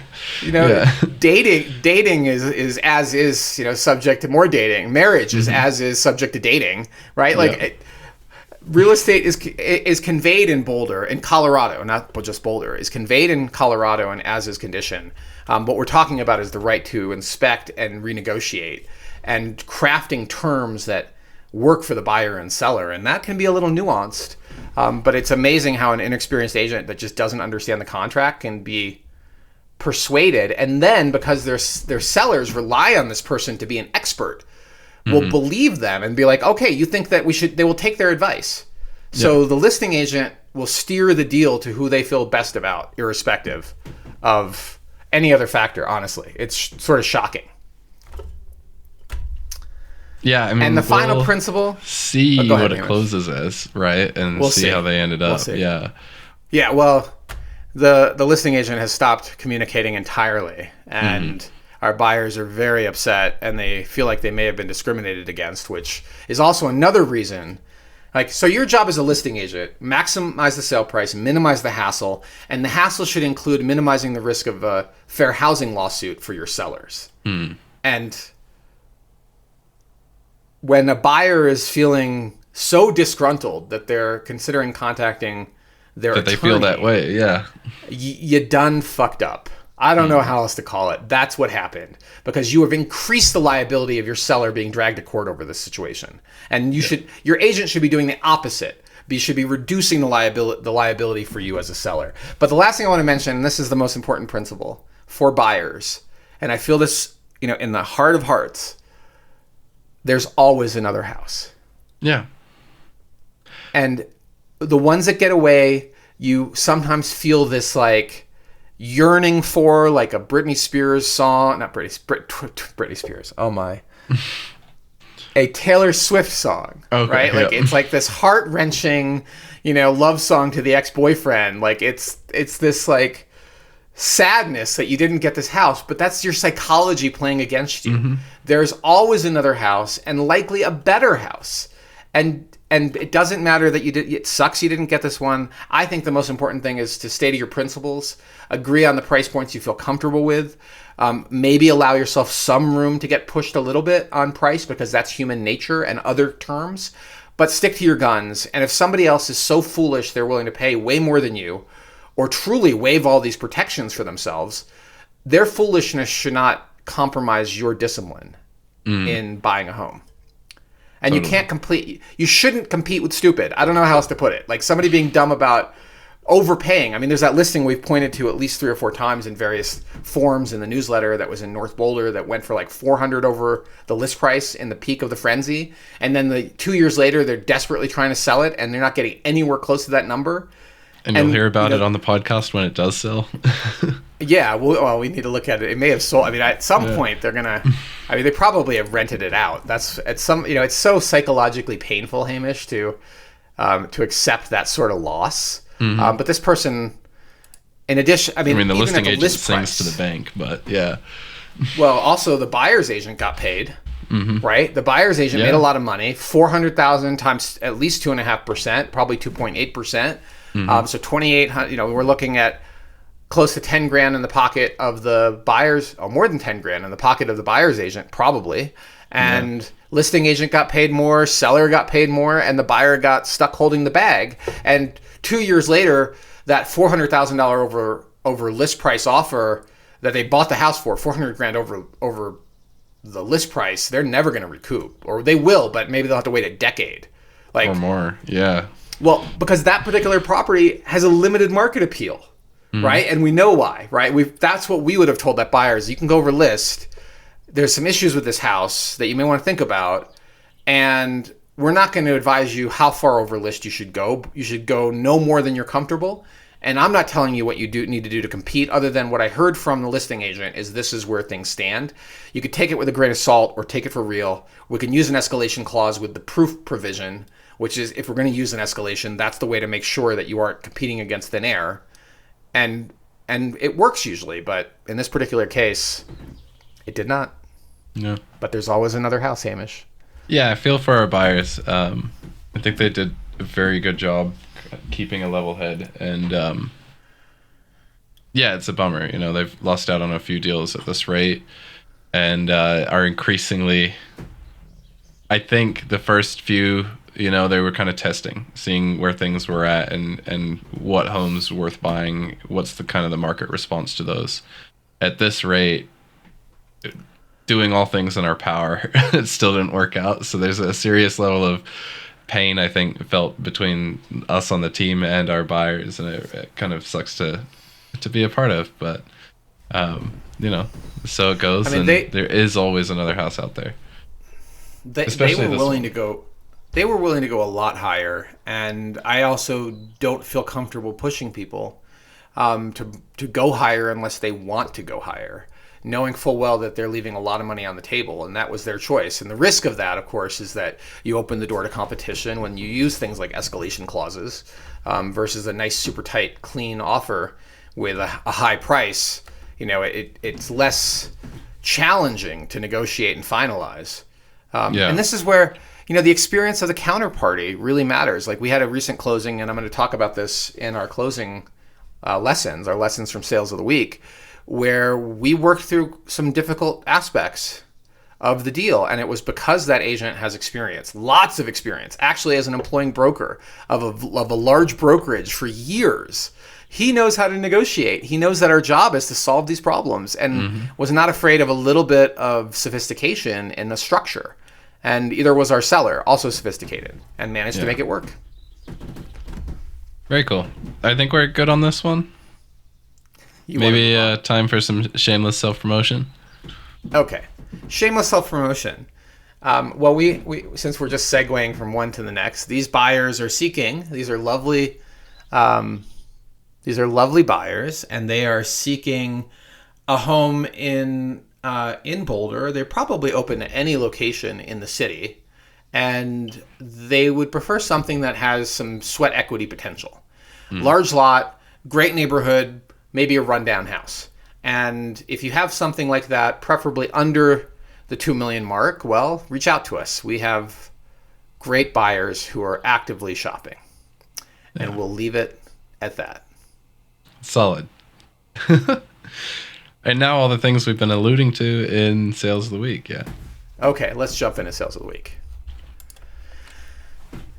dating is as is, subject to more dating. Marriage is as is subject to dating, right? Like real estate is conveyed in Boulder, in Colorado, not just Boulder, is conveyed in Colorado and as is condition. What we're talking about is the right to inspect and renegotiate and crafting terms that work for the buyer and seller, and that can be a little nuanced. But it's amazing how an inexperienced agent that just doesn't understand the contract can be persuaded, and then because their sellers rely on this person to be an expert, will believe them and be like, okay, you think that they will take their advice. So the listing agent will steer the deal to who they feel best about, irrespective of any other factor. Honestly, it's sort of shocking. Yeah, I mean, and the final principle. See what it closes as, right, and we'll see how they ended up. Yeah. Well, the listing agent has stopped communicating entirely, and our buyers are very upset, and they feel like they may have been discriminated against, which is also another reason. Like, so your job as a listing agent: maximize the sale price, minimize the hassle, and the hassle should include minimizing the risk of a fair housing lawsuit for your sellers. And when a buyer is feeling so disgruntled that they're considering contacting their attorney, they feel that way, you done fucked up. I don't know how else to call it. That's what happened, because you have increased the liability of your seller being dragged to court over this situation. And your agent should be doing the opposite. You should be reducing the liability for you as a seller. But the last thing I want to mention, and this is the most important principle for buyers, and I feel this, in the heart of hearts, there's always another house. Yeah. And the ones that get away, you sometimes feel this like yearning for, like a Britney Spears song, not Britney Spears. Oh my. A Taylor Swift song, right? Like it's like this heart-wrenching, love song to the ex-boyfriend. Like it's this like sadness that you didn't get this house, but that's your psychology playing against you. There's always another house, and likely a better house. And it doesn't matter that it sucks you didn't get this one. I think the most important thing is to stay to your principles, agree on the price points you feel comfortable with, maybe allow yourself some room to get pushed a little bit on price, because that's human nature and other terms, but stick to your guns. And if somebody else is so foolish they're willing to pay way more than you, or truly waive all these protections for themselves, their foolishness should not compromise your discipline in buying a home. And you shouldn't compete with stupid. I don't know how else to put it. Like somebody being dumb about overpaying. I mean, there's that listing we've pointed to at least 3 or 4 times in various forms in the newsletter that was in North Boulder that went for like $400 over the list price in the peak of the frenzy. And then 2 years later, they're desperately trying to sell it, and they're not getting anywhere close to that number. And you'll hear about it on the podcast when it does sell. Yeah, well, we need to look at it. It may have sold. I mean, at some point they're gonna. I mean, they probably have rented it out. That's at some. It's so psychologically painful, Hamish, to accept that sort of loss. But this person, in addition, I mean, the even listing at the agent list sings price, to the bank, but yeah. Well, also the buyer's agent got paid, right? The buyer's agent made a lot of money. 400,000 times at least 2.5%, probably 2.8%. So 2,800. We're looking at close to 10 grand in the pocket of the buyer's, or more than 10 grand in the pocket of the buyer's agent, probably. And listing agent got paid more, seller got paid more, and the buyer got stuck holding the bag. And 2 years later, that $400,000 over list price offer that they bought the house for, 400 grand over the list price, they're never going to recoup, or they will, but maybe they'll have to wait a decade, or more. Yeah. Well, because that particular property has a limited market appeal, right? And we know why, right? That's what we would have told that buyer is, you can go over list. There's some issues with this house that you may want to think about, and we're not going to advise you how far over list you should go. You should go no more than you're comfortable. And I'm not telling you what you need to do to compete, other than what I heard from the listing agent is this is where things stand. You could take it with a grain of salt or take it for real. We can use an escalation clause with the proof provision, which is, if we're going to use an escalation, that's the way to make sure that you aren't competing against thin air. And it works usually, but in this particular case, it did not. No. But there's always another house, Hamish. Yeah, I feel for our buyers. I think they did a very good job keeping a level head, and Yeah, it's a bummer. They've lost out on a few deals at this rate, and are increasingly. I think the first few, they were kind of testing, seeing where things were at, and what homes worth buying. What's the kind of the market response to those? At this rate, doing all things in our power, it still didn't work out. So there's a serious level of pain, I think, felt between us on the team and our buyers, and it kind of sucks to be a part of. But so it goes. I mean, there is always another house out there. They were willing to go. They were willing to go a lot higher, and I also don't feel comfortable pushing people to go higher unless they want to go higher, knowing full well that they're leaving a lot of money on the table, and that was their choice. And the risk of that, of course, is that you open the door to competition when you use things like escalation clauses versus a nice, super tight, clean offer with a high price. It's less challenging to negotiate and finalize. And this is where, the experience of the counterparty really matters. Like, we had a recent closing, and I'm going to talk about this in our closing lessons, our lessons from Sales of the Week, where we worked through some difficult aspects of the deal. And it was because that agent has experience, lots of experience, actually as an employing broker of a large brokerage for years. He knows how to negotiate. He knows that our job is to solve these problems, and was not afraid of a little bit of sophistication in the structure. And either was our seller, also sophisticated, and managed to make it work. Very cool. I think we're good on this one. Maybe time for some shameless self-promotion. Okay. Shameless self-promotion. Well, we since we're just segueing from one to the next, these buyers are seeking, these are lovely buyers, and they are seeking a home in Boulder. They're probably open to any location in the city, and they would prefer something that has some sweat equity potential. Large lot, great neighborhood, maybe a rundown house. And if you have something like that, preferably under the 2 million mark, well, reach out to us. We have great buyers who are actively shopping. And we'll leave it at that. Solid. And now all the things we've been alluding to in Sales of the Week, Okay, let's jump into Sales of the Week.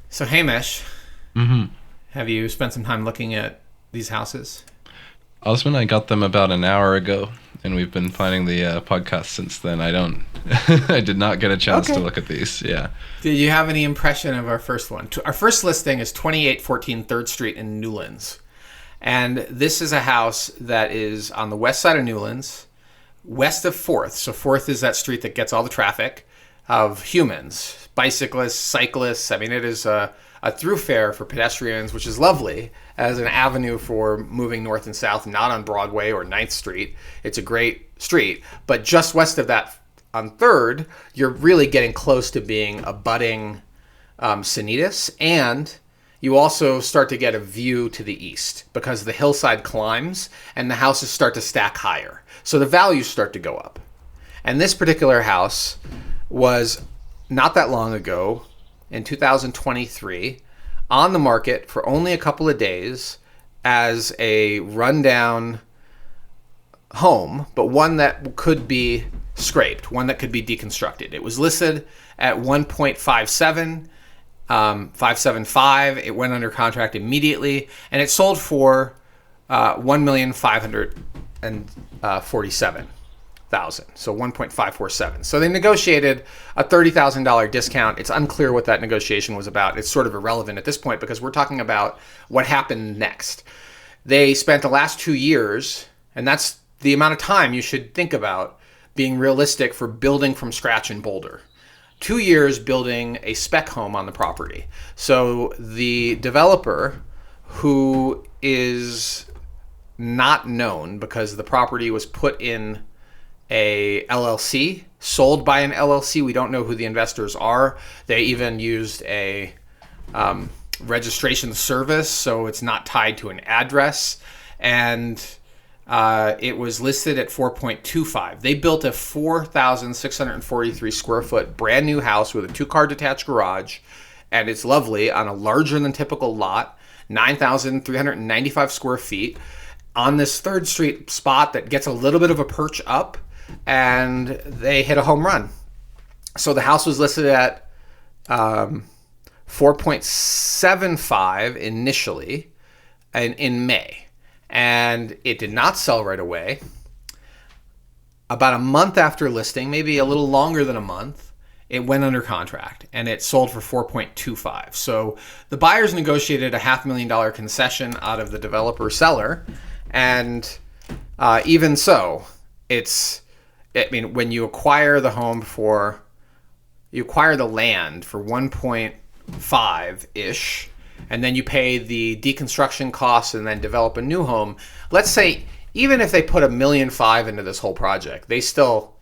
So, Hamish, have you spent some time looking at these houses? Osman, I got them about an hour ago, and we've been planning the podcast since then. I did not get a chance to look at these. Did you have any impression of our first one? Our first listing is 2814 3rd Street in Newlands. And this is a house that is on the west side of Newlands, west of 4th. So 4th is that street that gets all the traffic of humans, bicyclists, cyclists. I mean, it is a thoroughfare for pedestrians, which is lovely as an avenue for moving north and south, not on Broadway or 9th Street. It's a great street. But just west of that on 3rd, you're really getting close to being a budding Sanitas, and you also start to get a view to the east because the hillside climbs and the houses start to stack higher. So the values start to go up. And this particular house was not that long ago, in 2023, on the market for only a couple of days as a rundown home, but one that could be scraped, one that could be deconstructed. It was listed at 1.57. 575. It went under contract immediately, and it sold for $1,547,000. So 1.547. So they negotiated a $30,000 discount. It's unclear what that negotiation was about. It's sort of irrelevant at this point because we're talking about what happened next. They spent the last 2 years, and that's the amount of time you should think about being realistic for building from scratch in Boulder. 2 years building a spec home on the property. So the developer, who is not known because the property was put in a LLC, sold by an LLC. We don't know who the investors are. They even used a registration service, so it's not tied to an address. And it was listed at 4.25. They built a 4,643 square foot brand new house with a 2-car detached garage, and it's lovely on a larger than typical lot, 9,395 square feet. on this 3rd Street spot that gets a little bit of a perch up, and they hit a home run. So the house was listed at 4.75 initially in May, and it did not sell right away. About a month after listing, maybe a little longer than a month, it went under contract, and it sold for 4.25. So the buyers negotiated a $500,000 concession out of the developer seller, and even so, when you acquire the home you acquire the land for 1.5-ish, and then you pay the deconstruction costs and then develop a new home. Let's say even if they put $1.5 million into this whole project, they still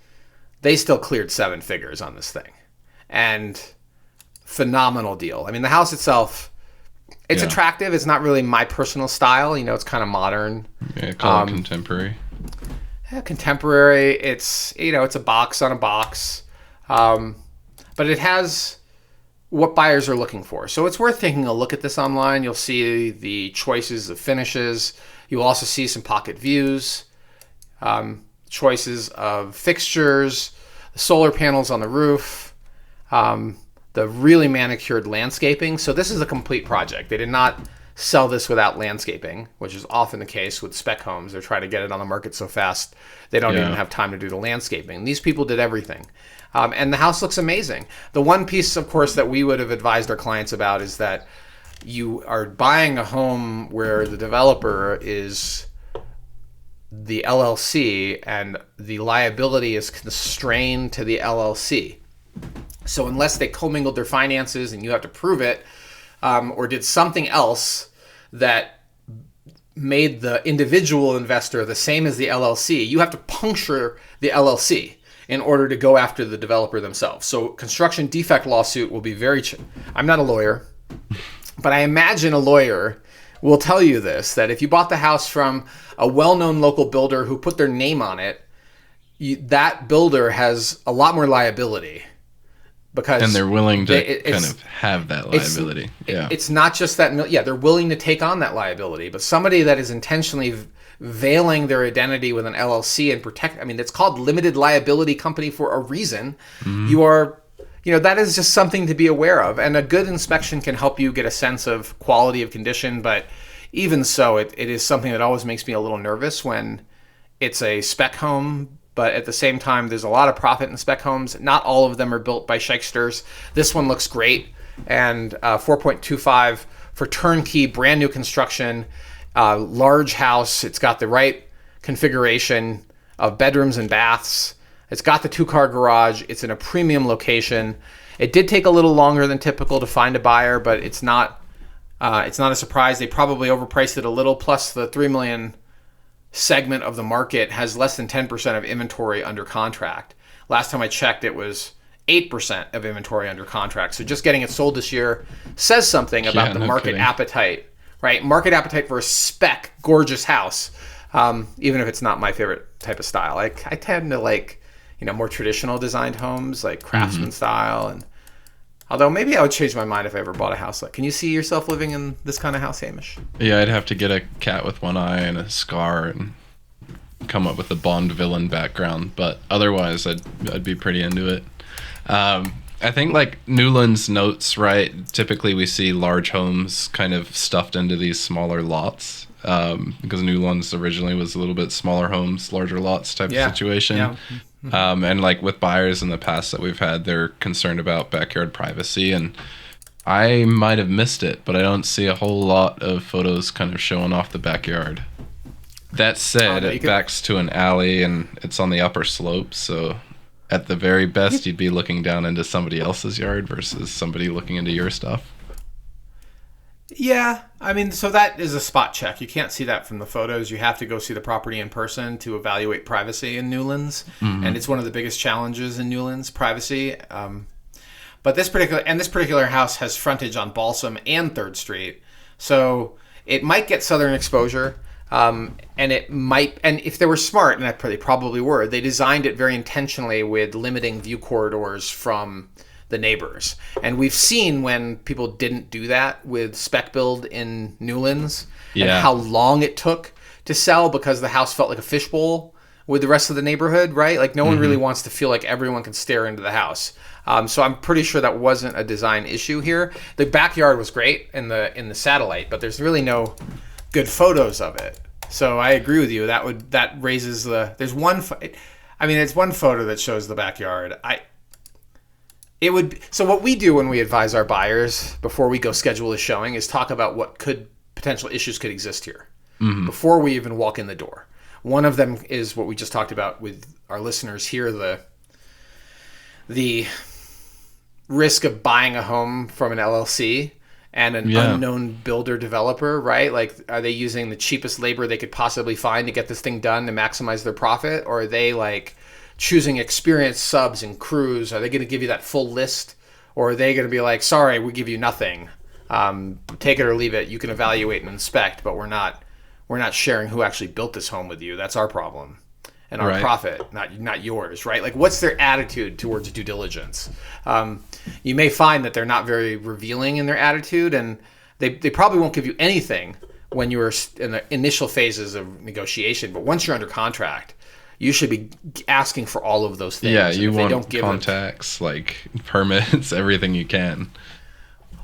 cleared 7 figures on this thing. And phenomenal deal. I mean, the house itself, it's attractive. It's not really my personal style. It's kind of modern. Yeah, call it contemporary. Yeah, contemporary. It's it's a box on a box. But it has what buyers are looking for. So it's worth taking a look at this online. You'll see the choices of finishes. You'll also see some pocket views, choices of fixtures, the solar panels on the roof, the really manicured landscaping. So this is a complete project. They did not sell this without landscaping, which is often the case with spec homes. They're trying to get it on the market so fast they don't even have time to do the landscaping. These people did everything. And the house looks amazing. The one piece, of course, that we would have advised our clients about is that you are buying a home where the developer is the LLC and the liability is constrained to the LLC. So unless they commingled their finances and you have to prove it, or did something else that made the individual investor the same as the LLC, you have to puncture the LLC in order to go after the developer themselves. So construction defect lawsuit will be I'm not a lawyer, but I imagine a lawyer will tell you this, that if you bought the house from a well-known local builder who put their name on it, that builder has a lot more liability. And they're willing to kind of have that liability. It's not just that. They're willing to take on that liability. But somebody that is intentionally veiling their identity with an LLC and it's called limited liability company for a reason. Mm-hmm. You are, that is just something to be aware of. And a good inspection can help you get a sense of quality of condition. But even so, it is something that always makes me a little nervous when it's a spec home. But at the same time, there's a lot of profit in spec homes. Not all of them are built by shysters. This one looks great. And 4.25 for turnkey, brand new construction, large house. It's got the right configuration of bedrooms and baths. It's got the 2-car garage. It's in a premium location. It did take a little longer than typical to find a buyer, but it's not a surprise. They probably overpriced it a little. Plus, the $3 million segment of the market has less than 10% of inventory under contract. Last time I checked, it was 8% of inventory under contract. So just getting it sold this year says something about the market appetite, right? Market appetite for a spec, gorgeous house, even if it's not my favorite type of style. I tend to like, more traditional designed homes, like craftsman style. And although maybe I would change my mind if I ever bought a house like. Can you see yourself living in this kind of house, Hamish? Yeah, I'd have to get a cat with one eye and a scar and come up with a Bond villain background. But otherwise, I'd be pretty into it. I think like Newland's notes, right? Typically, we see large homes kind of stuffed into these smaller lots because Newland's originally was a little bit smaller homes, larger lots type of situation. Yeah. And like with buyers in the past that we've had, they're concerned about backyard privacy, and I might have missed it, but I don't see a whole lot of photos kind of showing off the backyard. That said, it backs to an alley and it's on the upper slope, so at the very best you'd be looking down into somebody else's yard versus somebody looking into your stuff. Yeah, so that is a spot check. You can't see that from the photos. You have to go see the property in person to evaluate privacy in Newlands, and it's one of the biggest challenges in Newlands, privacy. But this particular house has frontage on Balsam and 3rd Street, so it might get southern exposure, and if they were smart, and they probably were, they designed it very intentionally with limiting view corridors from the neighbors. And we've seen when people didn't do that with spec build in Newlands and how long it took to sell because the house felt like a fishbowl with the rest of the neighborhood, right? Like no one really wants to feel like everyone can stare into the house. So I'm pretty sure that wasn't a design issue here. The backyard was great in the satellite, but there's really no good photos of it. So I agree with you. That raises the. There's one. It's one photo that shows the backyard. So what we do when we advise our buyers before we go schedule a showing is talk about what potential issues could exist here before we even walk in the door. One of them is what we just talked about with our listeners here, the risk of buying a home from an LLC and an unknown builder developer, right? Like, are they using the cheapest labor they could possibly find to get this thing done to maximize their profit? Or are they like choosing experienced subs and crews? Are they going to give you that full list? Or are they going to be like, sorry, we give you nothing. Take it or leave it. You can evaluate and inspect, but we're not sharing who actually built this home with you. That's our problem and our profit, not yours, right? Like, what's their attitude towards due diligence? You may find that they're not very revealing in their attitude, and they probably won't give you anything when you're in the initial phases of negotiation. But once you're under contract, you should be asking for all of those things. Yeah, you want contacts, like permits, everything you can.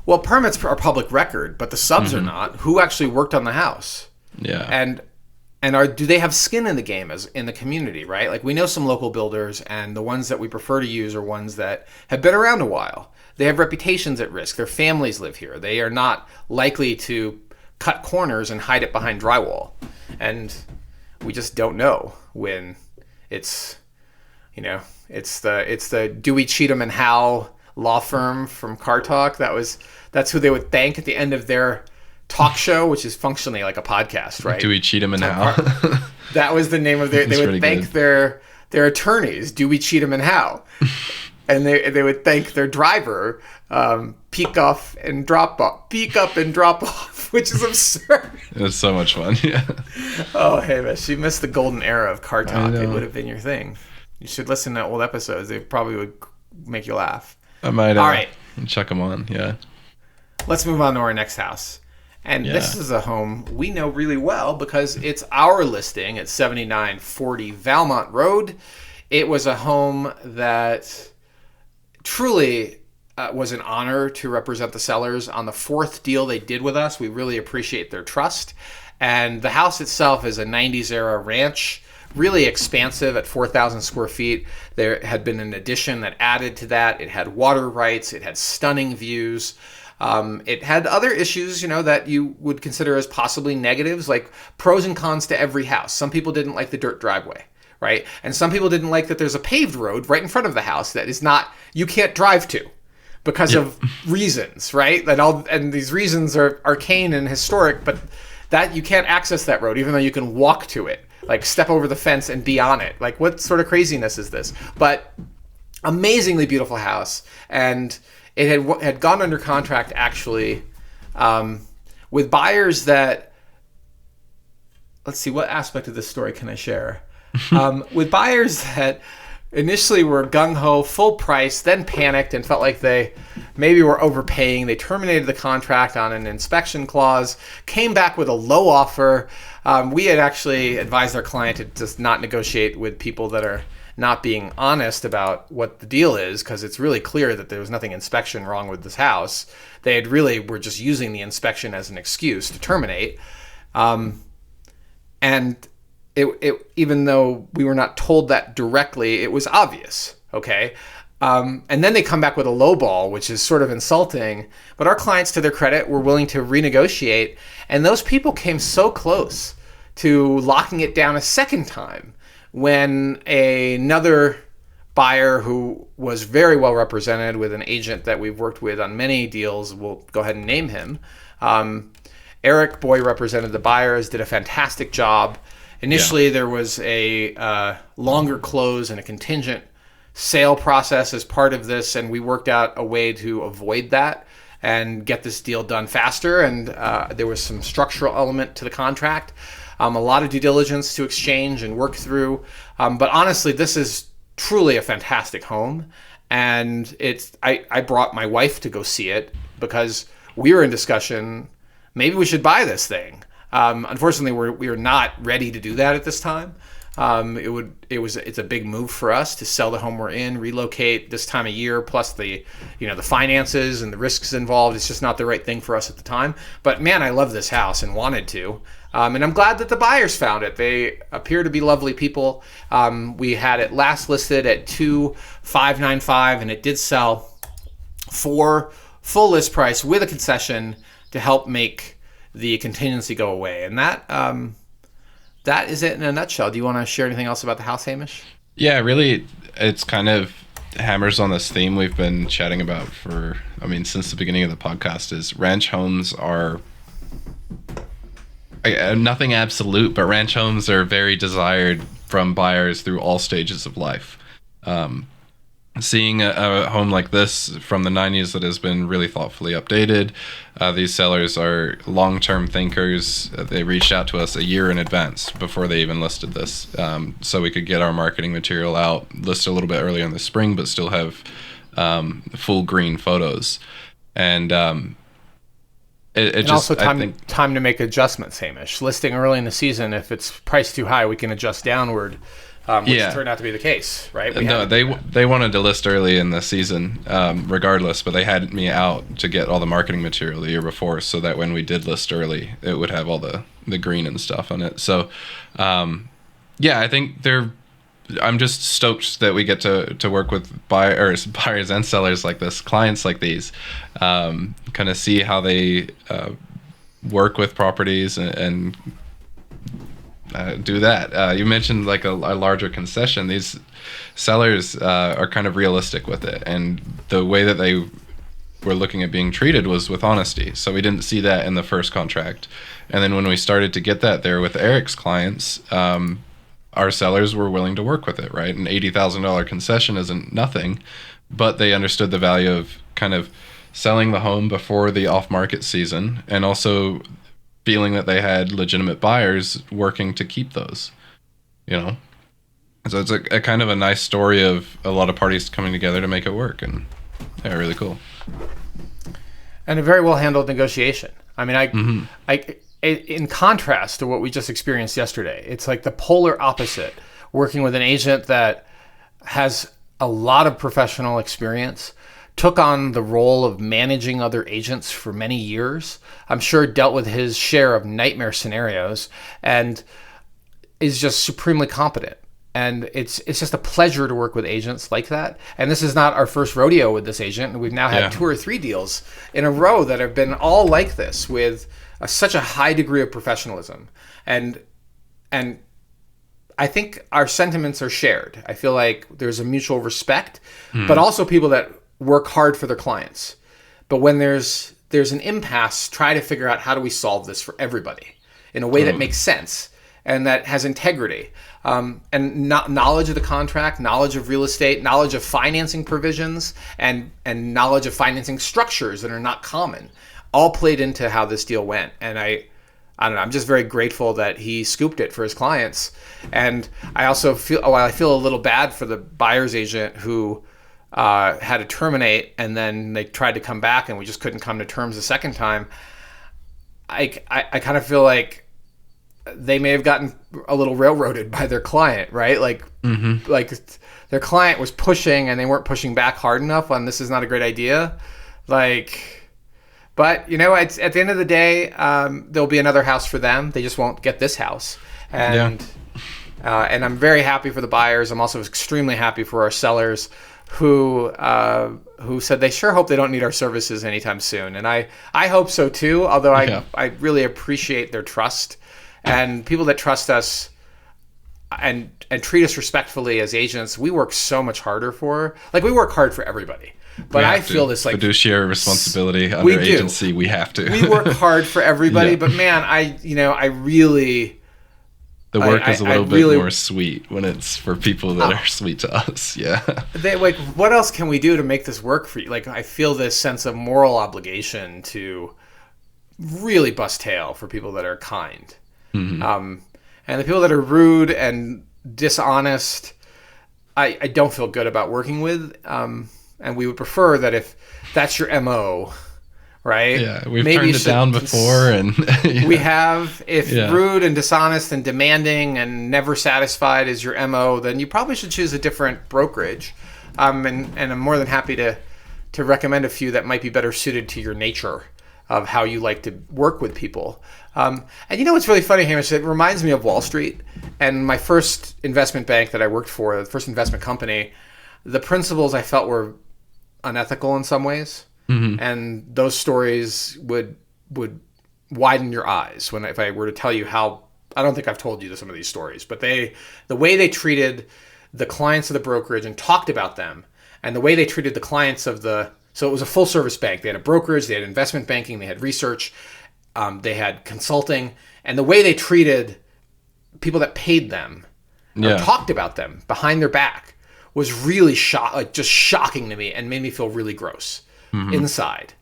Well, permits are public record, but the subs are not. Who actually worked on the house? Yeah. And do they have skin in the game as in the community, right? Like, we know some local builders, and the ones that we prefer to use are ones that have been around a while. They have reputations at risk. Their families live here. They are not likely to cut corners and hide it behind drywall. And we just don't know when it's the Dewey, Cheatham and Howe law firm from Car Talk. That's who they would thank at the end of their talk show, which is functionally like a podcast, right? Dewey, Cheatham and Howe. That was the name of they would thank their attorneys, Dewey, Cheatham and Howe. And they would thank their driver, peek up and drop off, which is absurd. It was so much fun. Yeah. Oh, hey, man, you missed the golden era of Car Talk. It would have been your thing. You should listen to old episodes. They probably would make you laugh. I might. All right, check them on. Yeah. Let's move on to our next house. And this is a home we know really well because it's our listing at 7940 Valmont Road. It was a home that truly was an honor to represent the sellers on the fourth deal they did with us. We really appreciate their trust. And the house itself is a 90s era ranch, really expansive at 4,000 square feet. There had been an addition that added to that. It had water rights. It had stunning views. It had other issues, that you would consider as possibly negatives, like pros and cons to every house. Some people didn't like the dirt driveway, right? And some people didn't like that there's a paved road right in front of the house that is not, you can't drive to because of reasons, right? And these reasons are arcane and historic, but that you can't access that road, even though you can walk to it, like step over the fence and be on it. Like, what sort of craziness is this? But amazingly beautiful house. And it had gone under contract, actually, with buyers that, let's see, what aspect of this story can I share? With buyers that initially were gung-ho, full price, then panicked and felt like they maybe were overpaying. They terminated the contract on an inspection clause, came back with a low offer. We had actually advised our client to just not negotiate with people that are not being honest about what the deal is, because it's really clear that there was nothing inspection wrong with this house. They had really were just using the inspection as an excuse to terminate. And it even though we were not told that directly, it was obvious, okay? And then they come back with a low ball, which is sort of insulting. But our clients, to their credit, were willing to renegotiate. And those people came so close to locking it down a second time when another buyer who was very well represented with an agent that we've worked with on many deals, we'll go ahead and name him. Eric Boy represented the buyers, did a fantastic job. Initially, there was a longer close and a contingent sale process as part of this, and we worked out a way to avoid that and get this deal done faster. And there was some structural element to the contract. A lot of due diligence to exchange and work through. But honestly, this is truly a fantastic home. And I brought my wife to go see it because we were in discussion, maybe we should buy this thing. Unfortunately, we are not ready to do that at this time. It's a big move for us to sell the home we're in, relocate this time of year, plus the finances and the risks involved. It's just not the right thing for us at the time. But man, I love this house and wanted to. And I'm glad that the buyers found it. They appear to be lovely people. We had it last listed at $2,595, and it did sell for full list price with a concession to help make the contingency go away. And that is it in a nutshell. Do you want to share anything else about the house, Hamish? Yeah, really, it's kind of hammers on this theme we've been chatting about since the beginning of the podcast. Is ranch homes are nothing absolute, but ranch homes are very desired from buyers through all stages of life. Seeing a home like this from the 90s that has been really thoughtfully updated. These sellers are long-term thinkers. They reached out to us a year in advance before they even listed this, so we could get our marketing material out, list a little bit earlier in the spring, but still have full green photos. And time to make adjustments, Hamish. Listing early in the season, if it's priced too high, we can adjust downward. Which turned out to be the case, right? They wanted to list early in the season, regardless, but they had me out to get all the marketing material the year before, so that when we did list early, it would have all the green and stuff on it. So, I think I'm just stoked that we get to work with buyers and sellers like this, clients like these, kind of see how they work with properties and do that. You mentioned like a larger concession. These sellers are kind of realistic with it, and the way that they were looking at being treated was with honesty. So we didn't see that in the first contract, and then when we started to get that there with Eric's clients, our sellers were willing to work with it. Right, an $80,000 concession isn't nothing, but they understood the value of kind of selling the home before the off-market season, and also feeling that they had legitimate buyers working to keep those, So it's a kind of a nice story of a lot of parties coming together to make it work, and really cool. And a very well handled negotiation. I mean, in contrast to what we just experienced yesterday, it's like the polar opposite. Working with an agent that has a lot of professional experience, took on the role of managing other agents for many years. I'm sure dealt with his share of nightmare scenarios and is just supremely competent. And it's just a pleasure to work with agents like that. And this is not our first rodeo with this agent. We've now had 2 or 3 deals in a row that have been all like this, with such a high degree of professionalism. And I think our sentiments are shared. I feel like there's a mutual respect, but also people that work hard for their clients. But when there's an impasse, try to figure out how do we solve this for everybody in a way that makes sense and that has integrity. And knowledge of the contract, knowledge of real estate, knowledge of financing provisions, and knowledge of financing structures that are not common, all played into how this deal went. And I don't know, I'm just very grateful that he scooped it for his clients. And I also feel a little bad for the buyer's agent who had to terminate, and then they tried to come back and we just couldn't come to terms the second time. I kind of feel like they may have gotten a little railroaded by their client, right? Like their client was pushing and they weren't pushing back hard enough on this is not a great idea. But it's at the end of the day, there'll be another house for them. They just won't get this house. And I'm very happy for the buyers. I'm also extremely happy for our sellers who said they sure hope they don't need our services anytime soon. And I hope so too, although I really appreciate their trust, and people that trust us and treat us respectfully as agents. We work so much harder for, we work hard for everybody. But I feel this fiduciary responsibility under agency. We have to. We work hard for everybody, but man, I really. The work is a little bit more sweet when it's for people that are sweet to us. Yeah. What else can we do to make this work for you? I feel this sense of moral obligation to really bust tail for people that are kind. And the people that are rude and dishonest, I don't feel good about working with. And we would prefer that if that's your MO, right? Yeah, we've Maybe turned it down before, and yeah. We have. If rude and dishonest and demanding and never satisfied is your MO, then you probably should choose a different brokerage. And I'm more than happy to recommend a few that might be better suited to your nature of how you like to work with people. And you know what's really funny, Hamish? It reminds me of Wall Street and my first investment bank that I worked for, the first investment company. The principles I felt were unethical in some ways, and those stories would widen your eyes if I were to tell you how. I don't think I've told you some of these stories, but the way they treated the clients of the brokerage and talked about them, and the way they treated the clients so it was a full service bank. They had a brokerage, they had investment banking, they had research, they had consulting, and the way they treated people that paid them or talked about them behind their back was really just shocking to me and made me feel really gross inside.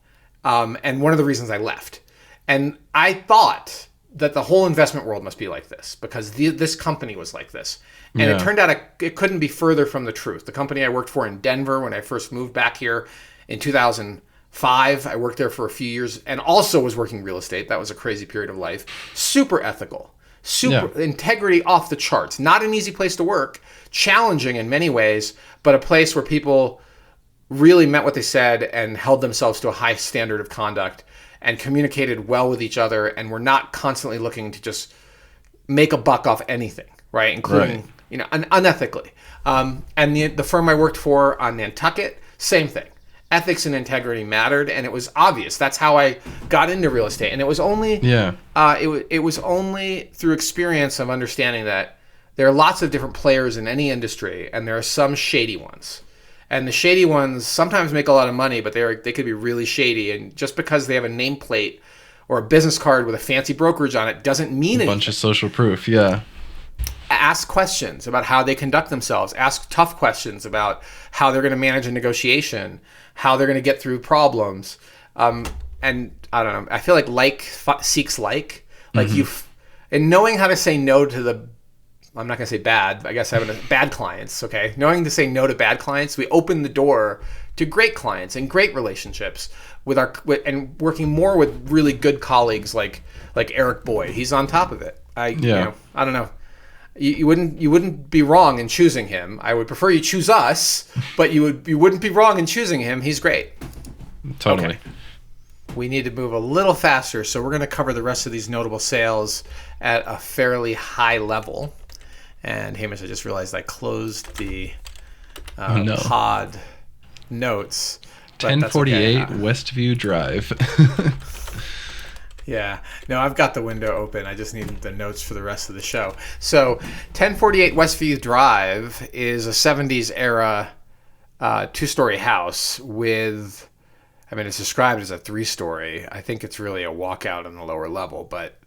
And one of the reasons I left. And I thought that the whole investment world must be like this because this company was like this. And it turned out it couldn't be further from the truth. The company I worked for in Denver when I first moved back here in 2005, I worked there for a few years and also was working real estate. That was a crazy period of life. Super ethical, integrity off the charts. Not an easy place to work, challenging in many ways, but a place where people really meant what they said and held themselves to a high standard of conduct and communicated well with each other and were not constantly looking to just make a buck off anything, right? Including, unethically. And the firm I worked for on Nantucket, same thing. Ethics and integrity mattered, and it was obvious. That's how I got into real estate. And it was only it was only through experience of understanding that there are lots of different players in any industry, and there are some shady ones. And the shady ones sometimes make a lot of money, but they could be really shady. And just because they have a nameplate or a business card with a fancy brokerage on it doesn't mean anything. A bunch of social proof, yeah. Ask questions about how they conduct themselves. Ask tough questions about how they're going to manage a negotiation, how they're going to get through problems. And I don't know. I feel like seeks like. Like and knowing how to say no to I'm not going to say bad. I guess having bad clients, okay? Knowing to say no to bad clients, we open the door to great clients and great relationships and working more with really good colleagues like Eric Boyd. He's on top of it. I don't know. You wouldn't be wrong in choosing him. I would prefer you choose us, but you wouldn't be wrong in choosing him. He's great. Totally. Okay. We need to move a little faster, so we're going to cover the rest of these notable sales at a fairly high level. And Hamish, I just realized I closed the pod notes. 1048 Westview Drive. Yeah. No, I've got the window open. I just need the notes for the rest of the show. So 1048 Westview Drive is a 70s era two-story house with, it's described as a three-story. I think it's really a walkout on the lower level, but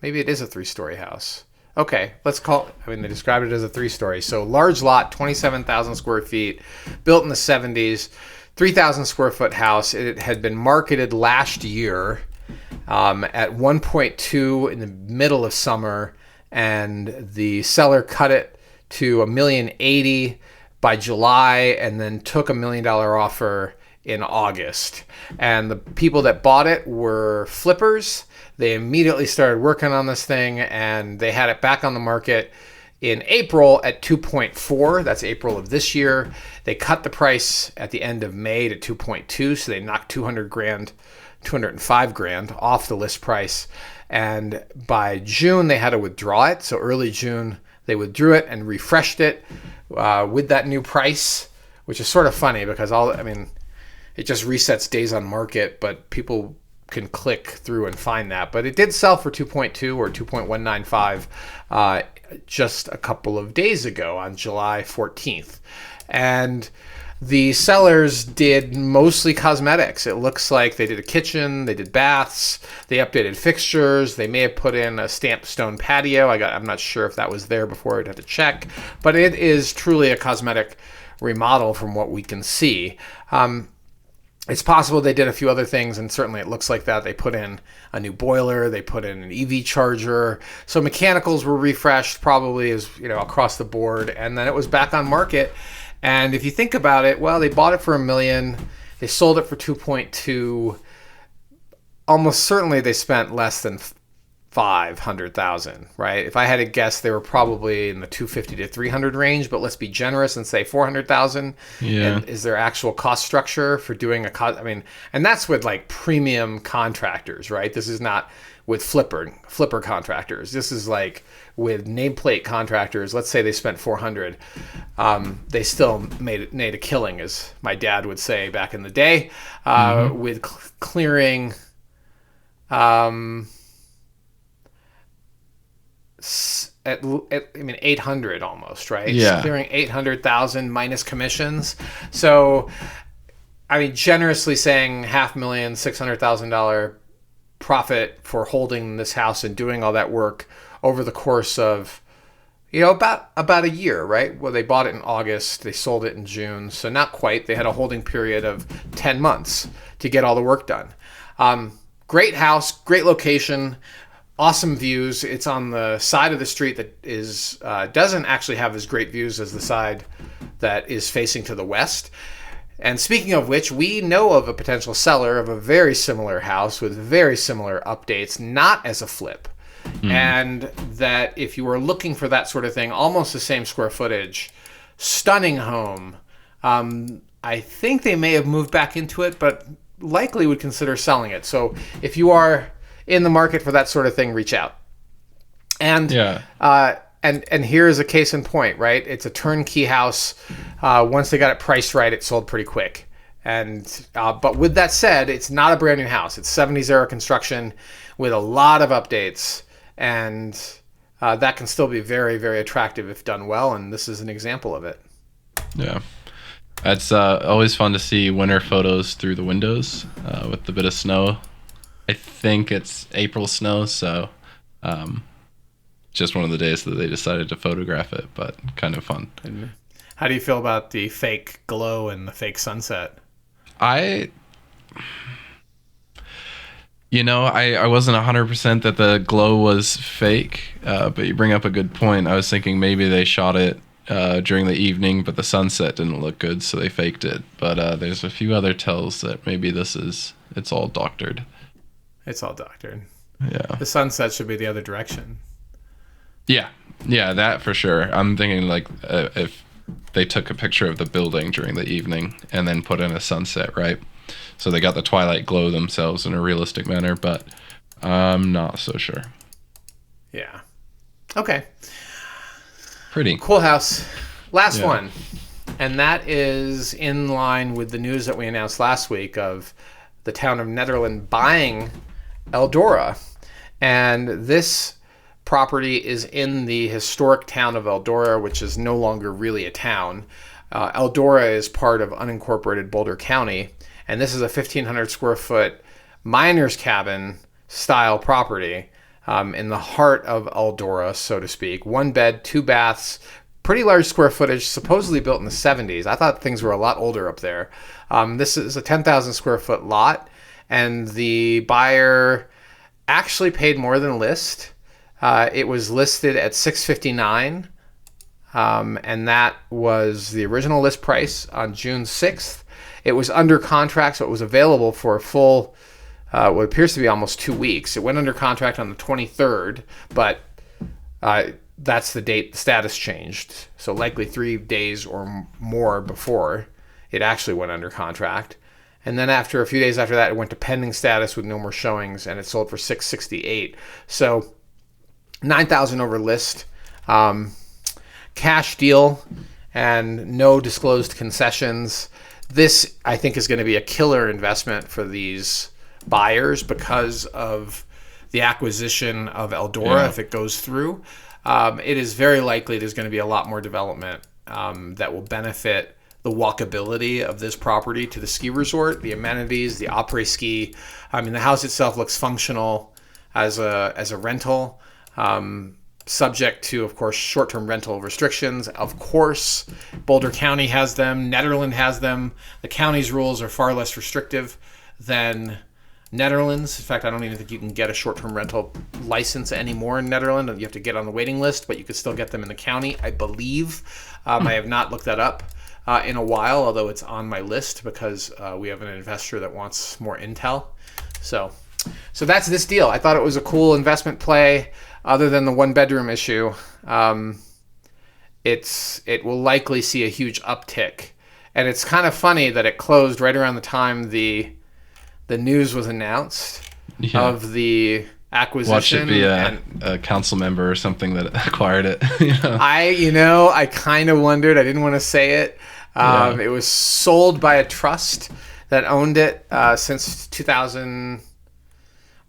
maybe it is a three-story house. Okay, let's call it, they described it as a three-story. So large lot, 27,000 square feet, built in the 70s, 3,000 square foot house. It had been marketed last year at 1.2 in the middle of summer, and the seller cut it to $1,080,000 by July and then took $1 million offer in August. And the people that bought it were flippers. They immediately started working on this thing, and they had it back on the market in April at 2.4. That's April of this year. They cut the price at the end of May to 2.2, so they knocked $205,000 off the list price. And by June, they had to withdraw it. So early June, they withdrew it and refreshed it with that new price, which is sort of funny because it just resets days on market, but people can click through and find that. But it did sell for 2.2 or 2.195 just a couple of days ago on July 14th. And the sellers did mostly cosmetics. It looks like they did a kitchen, they did baths, they updated fixtures, they may have put in a stamped stone patio. I'm not sure if that was there before, I'd have to check. But it is truly a cosmetic remodel from what we can see. It's possible they did a few other things, and certainly it looks like that. They put in a new boiler, they put in an EV charger. So mechanicals were refreshed probably across the board, and then it was back on market. And if you think about it, well, they bought it for $1 million, they sold it for 2.2. almost certainly they spent less than 500,000, right? If I had to guess, they were probably in the 250 to 300 range, but let's be generous and say 400,000. Yeah. And is their actual cost structure for doing I mean, and that's with like premium contractors, right? This is not with flipper contractors. This is like with nameplate contractors. Let's say they spent 400. They still made a killing, as my dad would say back in the day, with clearing. I mean 800 almost, right? Yeah. Clearing 800,000 minus commissions. So, I mean, generously saying $500,000, $600,000 profit for holding this house and doing all that work over the course of, about a year, right? Well, they bought it in August, they sold it in June, so not quite. They had a holding period of 10 months to get all the work done. Great house, great location. Awesome views. It's on the side of the street that is doesn't actually have as great views as the side that is facing to the west. And speaking of which, we know of a potential seller of a very similar house with very similar updates, not as a flip. And that if you were looking for that sort of thing, almost the same square footage, stunning home. I think they may have moved back into it, but likely would consider selling it. So if you are in the market for that sort of thing, reach out. And and here's a case in point, right? It's a turnkey house. Once they got it priced right, it sold pretty quick. And but with that said, it's not a brand new house. It's 70s era construction with a lot of updates, and that can still be very, very attractive if done well. And this is an example of it. Yeah. It's always fun to see winter photos through the windows with the bit of snow. I think it's April snow, so just one of the days that they decided to photograph it, but kind of fun. And how do you feel about the fake glow and the fake sunset? I wasn't 100% that the glow was fake, but you bring up a good point. I was thinking maybe they shot it during the evening, but the sunset didn't look good, so they faked it. But there's a few other tells that maybe it's all doctored. It's all doctored. Yeah. The sunset should be the other direction. Yeah, that for sure. I'm thinking like if they took a picture of the building during the evening and then put in a sunset, right? So they got the twilight glow themselves in a realistic manner, but I'm not so sure. Yeah. Okay. Pretty cool house. Last one, and that is in line with the news that we announced last week of the town of Nederland buying Eldorado. And this property is in the historic town of Eldorado, which is no longer really a town. Eldorado is part of unincorporated Boulder County, and this is a 1,500 square foot miner's cabin style property in the heart of Eldorado, so to speak. 1 bed, 2 baths, pretty large square footage, supposedly built in the 70s. I thought things were a lot older up there. This is a 10,000 square foot lot, and the buyer actually paid more than list. It was listed at $659, and that was the original list price on June 6th. It was under contract, so it was available for a full, what appears to be almost 2 weeks. It went under contract on the 23rd, but that's the date the status changed. So likely 3 days or more before it actually went under contract. And then after a few days after that, it went to pending status with no more showings, and it sold for $668. So $9,000 over list, cash deal, and no disclosed concessions. This, I think, is going to be a killer investment for these buyers because of the acquisition of Eldorado. If it goes through, it is very likely there's going to be a lot more development that will benefit the walkability of this property to the ski resort, the amenities, the après ski. I mean, the house itself looks functional as a rental, subject to, of course, short-term rental restrictions. Of course, Boulder County has them. Nederland has them. The county's rules are far less restrictive than Netherlands. In fact, I don't even think you can get a short-term rental license anymore in Nederland. You have to get on the waiting list, but you could still get them in the county, I believe. I have not looked that up in a while, although it's on my list because we have an investor that wants more intel. So So that's this deal. I thought it was a cool investment play. Other than the 1-bedroom issue, it will likely see a huge uptick. And it's kind of funny that it closed right around the time the news was announced of the acquisition. Watch it be a council member or something that acquired it. I kind of wondered. I didn't want to say it. It was sold by a trust that owned it since 2000.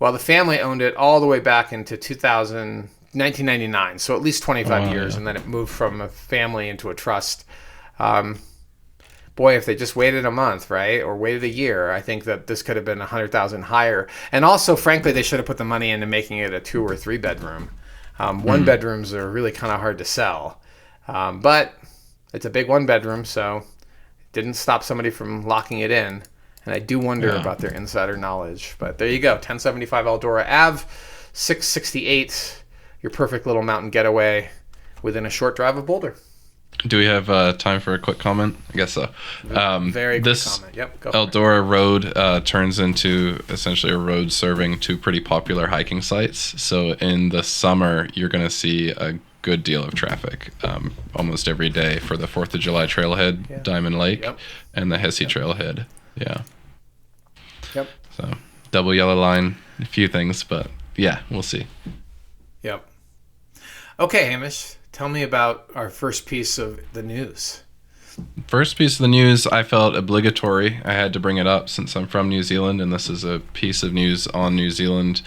Well, the family owned it all the way back into 1999, so at least 25 years, and then it moved from a family into a trust. Boy, if they just waited a month, right, or waited a year, I think that this could have been 100,000 higher. And also, frankly, they should have put the money into making it a 2 or 3 bedroom. 1 bedrooms are really kind of hard to sell, but it's a big 1 bedroom, so it didn't stop somebody from locking it in. And I do wonder about their insider knowledge. But there you go, 1075 Eldorado Ave, 668, your perfect little mountain getaway within a short drive of Boulder. Do we have time for a quick comment? I guess so. Very quick comment. Yep, go for Eldorado Road turns into essentially a road serving 2 pretty popular hiking sites. So in the summer, you're going to see a good deal of traffic almost every day for the 4th of July trailhead, Diamond Lake, and the Hesse trailhead. Yeah. Yep. So double yellow line, a few things, but yeah, we'll see. Yep. Okay, Hamish, tell me about our first piece of the news. First piece of the news, I felt obligatory. I had to bring it up since I'm from New Zealand, and this is a piece of news on New Zealand.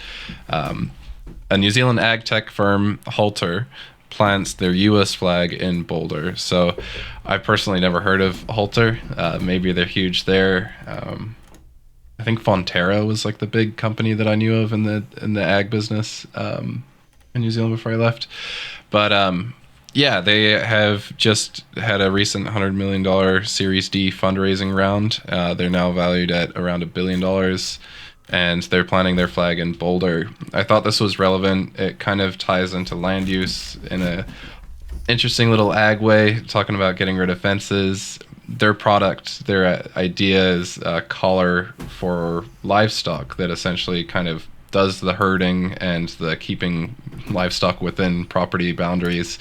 A New Zealand ag tech firm, Halter, plants their U.S. flag in Boulder. So I personally never heard of Halter. Maybe they're huge there. I think Fonterra was like the big company that I knew of in the ag business in New Zealand before I left. But they have just had a recent $100 million Series D fundraising round. They're now valued at around $1 billion. And they're planting their flag in Boulder. I thought this was relevant. It kind of ties into land use in a interesting little ag way, talking about getting rid of fences. Their product, their idea is a collar for livestock that essentially kind of does the herding and the keeping livestock within property boundaries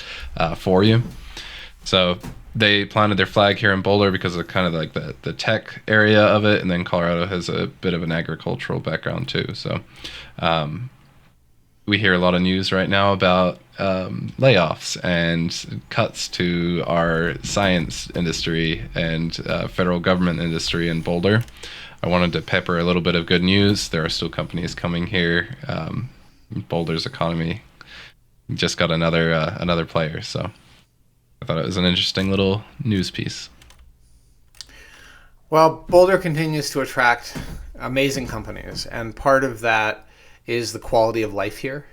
for you. So they planted their flag here in Boulder because of kind of like the tech area of it, and then Colorado has a bit of an agricultural background too. So we hear a lot of news right now about layoffs and cuts to our science industry and federal government industry in Boulder. I wanted to pepper a little bit of good news. There are still companies coming here. Boulder's economy just got another player, so I thought it was an interesting little news piece. Well, Boulder continues to attract amazing companies, and part of that is the quality of life here.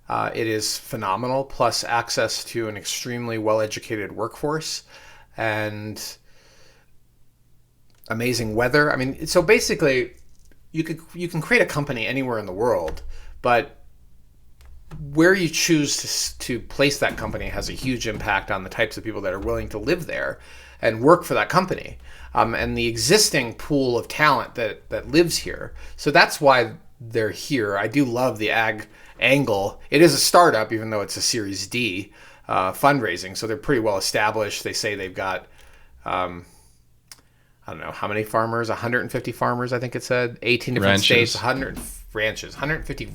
It is phenomenal, plus access to an extremely well-educated workforce and amazing weather. I mean, so basically, you can create a company anywhere in the world, but where you choose to place that company has a huge impact on the types of people that are willing to live there and work for that company, and the existing pool of talent that lives here. So that's why they're here. I do love the ag angle. It is a startup, even though it's a Series D fundraising, so they're pretty well established. They say they've got I don't know how many farmers, 150 farmers, I think it said, 18 different states, 100 ranches, 150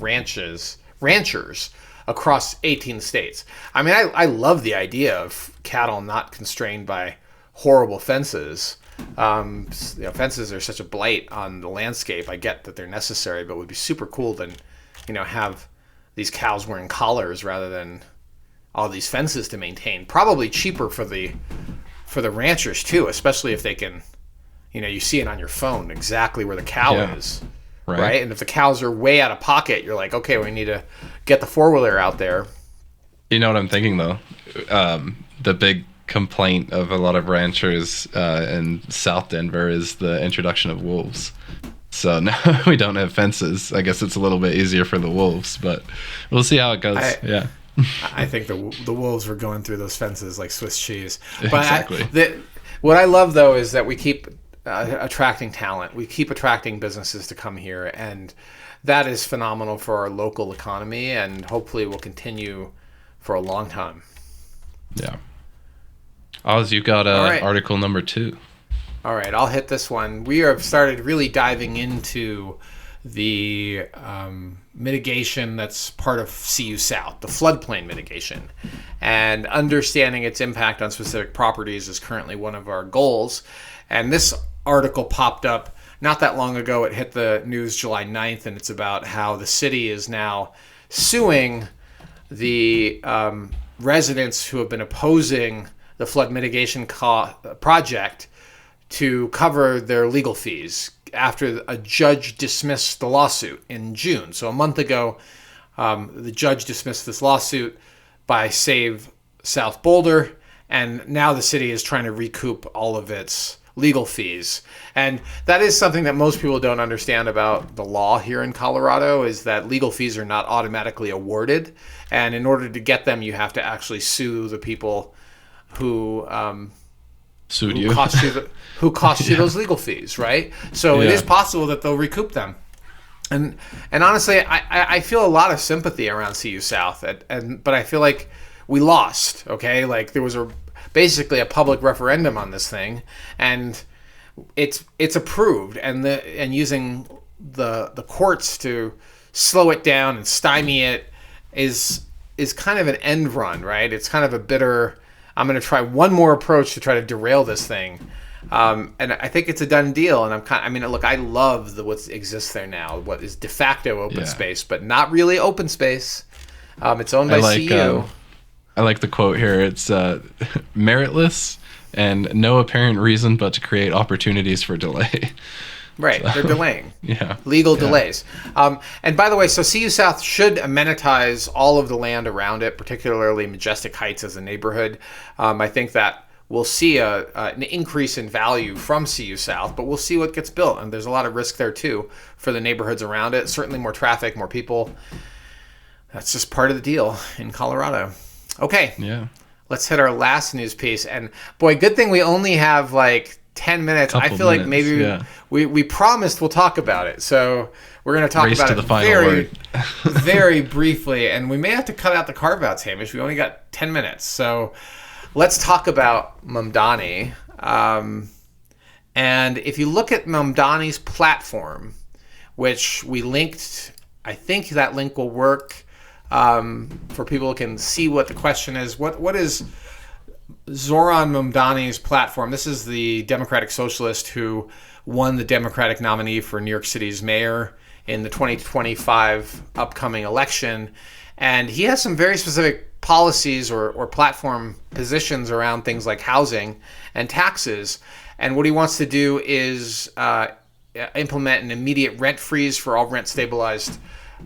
ranchers across 18 states. I mean, I love the idea of cattle not constrained by horrible fences. Fences are such a blight on the landscape. I get that they're necessary, but it would be super cool to, have these cows wearing collars rather than all these fences to maintain. Probably cheaper for the ranchers too, especially if they can, you see it on your phone exactly where the cow is. Right. And if the cows are way out of pocket, you're like, okay, we need to get the 4-wheeler out there. You know what I'm thinking, though? The big complaint of a lot of ranchers in South Denver is the introduction of wolves. So now we don't have fences. I guess it's a little bit easier for the wolves, but we'll see how it goes. I think the wolves were going through those fences like Swiss cheese. But exactly. What I love, though, is that we keep attracting talent. We keep attracting businesses to come here, and that is phenomenal for our local economy, and hopefully will continue for a long time. Yeah. Oz, you got article number 2. All right, I'll hit this one. We have started really diving into the mitigation that's part of CU South, the floodplain mitigation. And understanding its impact on specific properties is currently one of our goals. And this article popped up not that long ago. It hit the news July 9th, and it's about how the city is now suing the residents who have been opposing the flood mitigation project to cover their legal fees after a judge dismissed the lawsuit in June. So a month ago, the judge dismissed this lawsuit by Save South Boulder, and now the city is trying to recoup all of its legal fees. And that is something that most people don't understand about the law here in Colorado, is that legal fees are not automatically awarded. And in order to get them, you have to actually sue the people who sued you, who cost you those legal fees, right? So it is possible that they'll recoup them. And honestly, I feel a lot of sympathy around CU South, but I feel like we lost. Okay, like there was basically a public referendum on this thing, and it's approved, and using the courts to slow it down and stymie it is kind of an end run, right? It's kind of a bitter, I'm going to try one more approach to try to derail this thing. And I think it's a done deal. And look, I love what exists there now, what is de facto open space, but not really open space. It's owned by CU. I like the quote here. It's meritless and no apparent reason but to create opportunities for delay. Right, they're delaying. Yeah. Legal delays. And by the way, so CU South should amenitize all of the land around it, particularly Majestic Heights as a neighborhood. I think that we'll see an increase in value from CU South, but we'll see what gets built. And there's a lot of risk there, too, for the neighborhoods around it. Certainly more traffic, more people. That's just part of the deal in Colorado. Okay. Yeah. Let's hit our last news piece. And, boy, good thing we only have, 10 minutes. I feel like maybe we promised we'll talk about it. So we're going to talk about it very briefly. And we may have to cut out the carve-outs, Hamish. We only got 10 minutes. So let's talk about Mamdani. And if you look at Mamdani's platform, which we linked, I think that link will work for people who can see what the question is. What is Zoran Mamdani's platform? This is the Democratic Socialist who won the Democratic nominee for New York City's mayor in the 2025 upcoming election. And he has some very specific policies or platform positions around things like housing and taxes. And what he wants to do is implement an immediate rent freeze for all rent-stabilized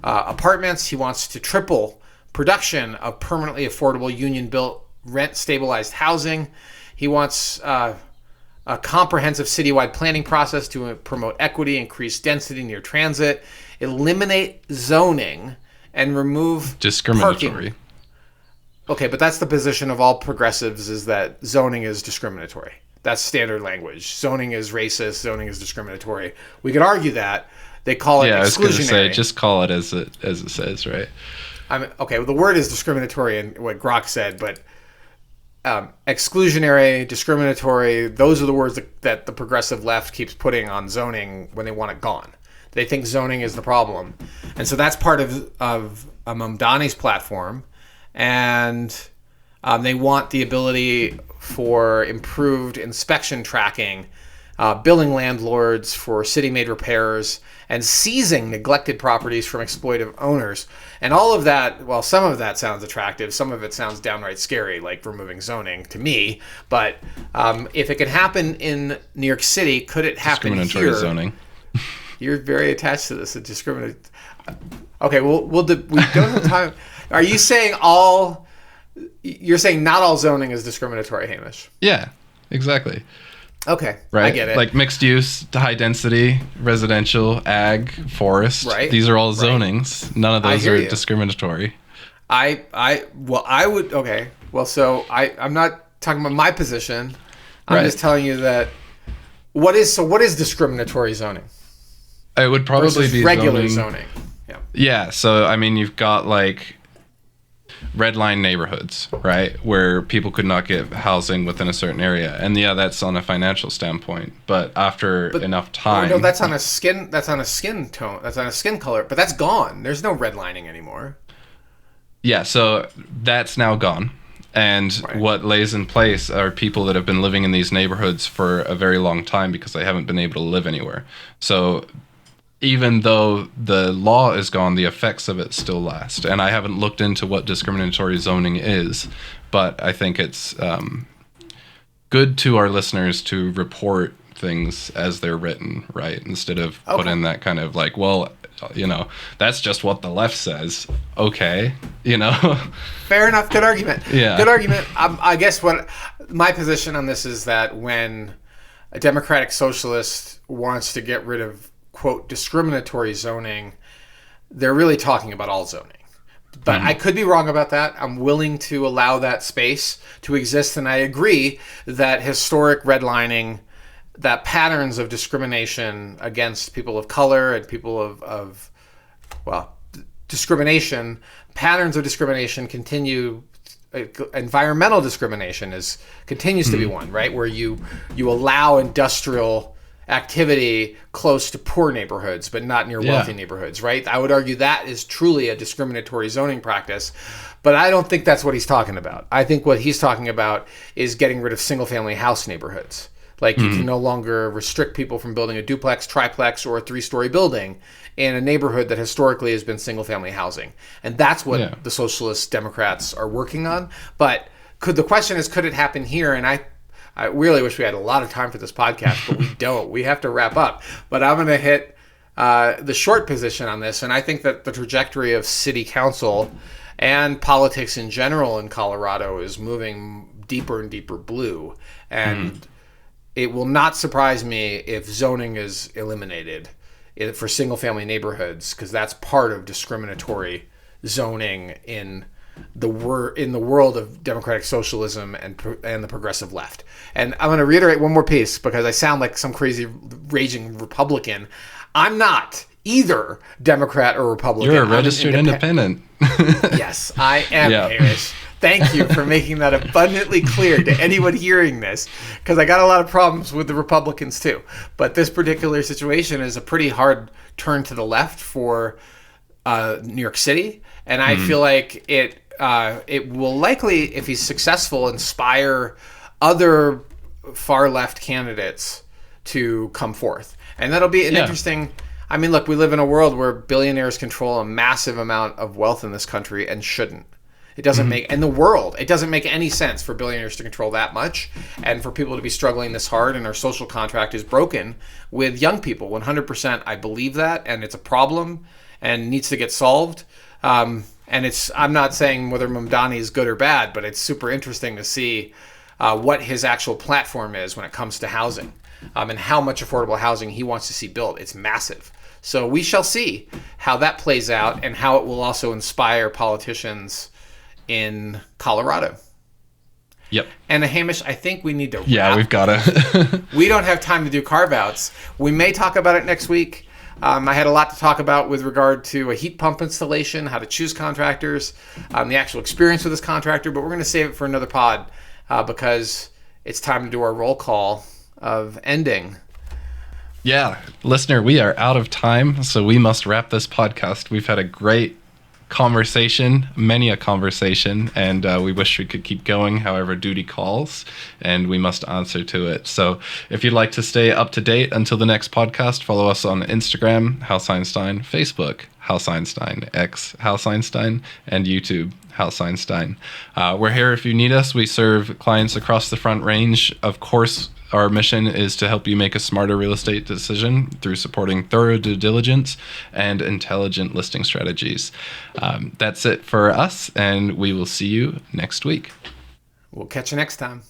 apartments. He wants to triple production of permanently affordable union-built rent-stabilized housing. He wants a comprehensive citywide planning process to promote equity, increase density near transit, eliminate zoning, and remove discriminatory. Parking. Okay, but that's the position of all progressives, is that zoning is discriminatory. That's standard language. Zoning is racist. Zoning is discriminatory. We could argue that. They call it exclusionary. I was going to say, just call it as it says, right? Okay, well, the word is discriminatory in what Grok said, but exclusionary, discriminatory, those are the words that the progressive left keeps putting on zoning when they want it gone. They think zoning is the problem. And so that's part of Mamdani's platform. And they want the ability for improved inspection tracking, billing landlords for city-made repairs, and seizing neglected properties from exploitive owners. And all of that, well, some of that sounds attractive. Some of it sounds downright scary, like removing zoning to me. But if it can happen in New York City, could it happen here? Discriminatory zoning. You're very attached to this. Okay, we don't have time. Are you saying you're saying not all zoning is discriminatory, Hamish? Yeah, exactly. Okay, right? I get it. Like mixed use, high density, residential, ag, forest. Right. These are all zonings. Right. None of those are discriminatory. I would. Okay. Well, so I'm not talking about my position. I'm just telling you that What is discriminatory zoning? It would probably Versus be regular zoning. Yeah. Yeah, so I mean, you've got like red line neighborhoods, right, where people could not get housing within a certain area, and yeah, that's on a financial standpoint. But after enough time, no, that's on a skin tone. That's on a skin color. But that's gone. There's no redlining anymore. Yeah, so that's now gone. And Right. what lays in place are people that have been living in these neighborhoods for a very long time because they haven't been able to live anywhere. So even though the law is gone, the effects of it still last. And I haven't looked into what discriminatory zoning is, but I think it's good to our listeners to report things as they're written, right? Instead of put in that kind of like, well, you know, that's just what the left says. Okay, you know. Fair enough. Good argument. Yeah. Good argument. I guess what my position on this is that when a democratic socialist wants to get rid of, quote, discriminatory zoning, they're really talking about all zoning. But I could be wrong about that. I'm willing to allow that space to exist. And I agree that historic redlining, that patterns of discrimination against people of color and people of discrimination, patterns of discrimination continue. Environmental discrimination continues to be one, right? Where you allow industrial activity close to poor neighborhoods, but not near wealthy neighborhoods, right? I would argue that is truly a discriminatory zoning practice, but I don't think that's what he's talking about. I think what he's talking about is getting rid of single-family house neighborhoods. Like you can no longer restrict people from building a duplex, triplex, or a 3-story building in a neighborhood that historically has been single-family housing. And that's what the socialist Democrats are working on. But the question is, could it happen here? And I really wish we had a lot of time for this podcast, but we don't. We have to wrap up. But I'm going to hit the short position on this. And I think that the trajectory of city council and politics in general in Colorado is moving deeper and deeper blue. And it will not surprise me if zoning is eliminated for single-family neighborhoods, because that's part of discriminatory zoning in the world of democratic socialism and the progressive left. And I'm going to reiterate one more piece because I sound like some crazy raging Republican. I'm not either Democrat or Republican. You're a registered independent. Yes, I am, Hamish. Thank you for making that abundantly clear to anyone hearing this, because I got a lot of problems with the Republicans too. But this particular situation is a pretty hard turn to the left for New York City, and I feel like it will likely, if he's successful, inspire other far left candidates to come forth, and that'll be an interesting. I mean, look, we live in a world where billionaires control a massive amount of wealth in this country and shouldn't. It doesn't make, in the world, it doesn't make any sense for billionaires to control that much and for people to be struggling this hard, and our social contract is broken with young people. 100%, I believe that, and it's a problem and needs to get solved. And I'm not saying whether Mamdani is good or bad, but it's super interesting to see what his actual platform is when it comes to housing, and how much affordable housing he wants to see built. It's massive. So we shall see how that plays out and how it will also inspire politicians in Colorado. Yep. And Hamish, I think we need to wrap. We've got to. We don't have time to do carve-outs. We may talk about it next week. I had a lot to talk about with regard to a heat pump installation, how to choose contractors, the actual experience with this contractor, but we're going to save it for another pod because it's time to do our roll call of ending. Yeah, listener, we are out of time, so we must wrap this podcast. We've had a great conversation, many a conversation, and we wish we could keep going. However, duty calls, and we must answer to it. So if you'd like to stay up to date until the next podcast, follow us on Instagram, House Einstein, Facebook, House Einstein, X, House Einstein, and YouTube, House Einstein. We're here if you need us. We serve clients across the Front Range. Of course, our mission is to help you make a smarter real estate decision through supporting thorough due diligence and intelligent listing strategies. That's it for us, and we will see you next week. We'll catch you next time.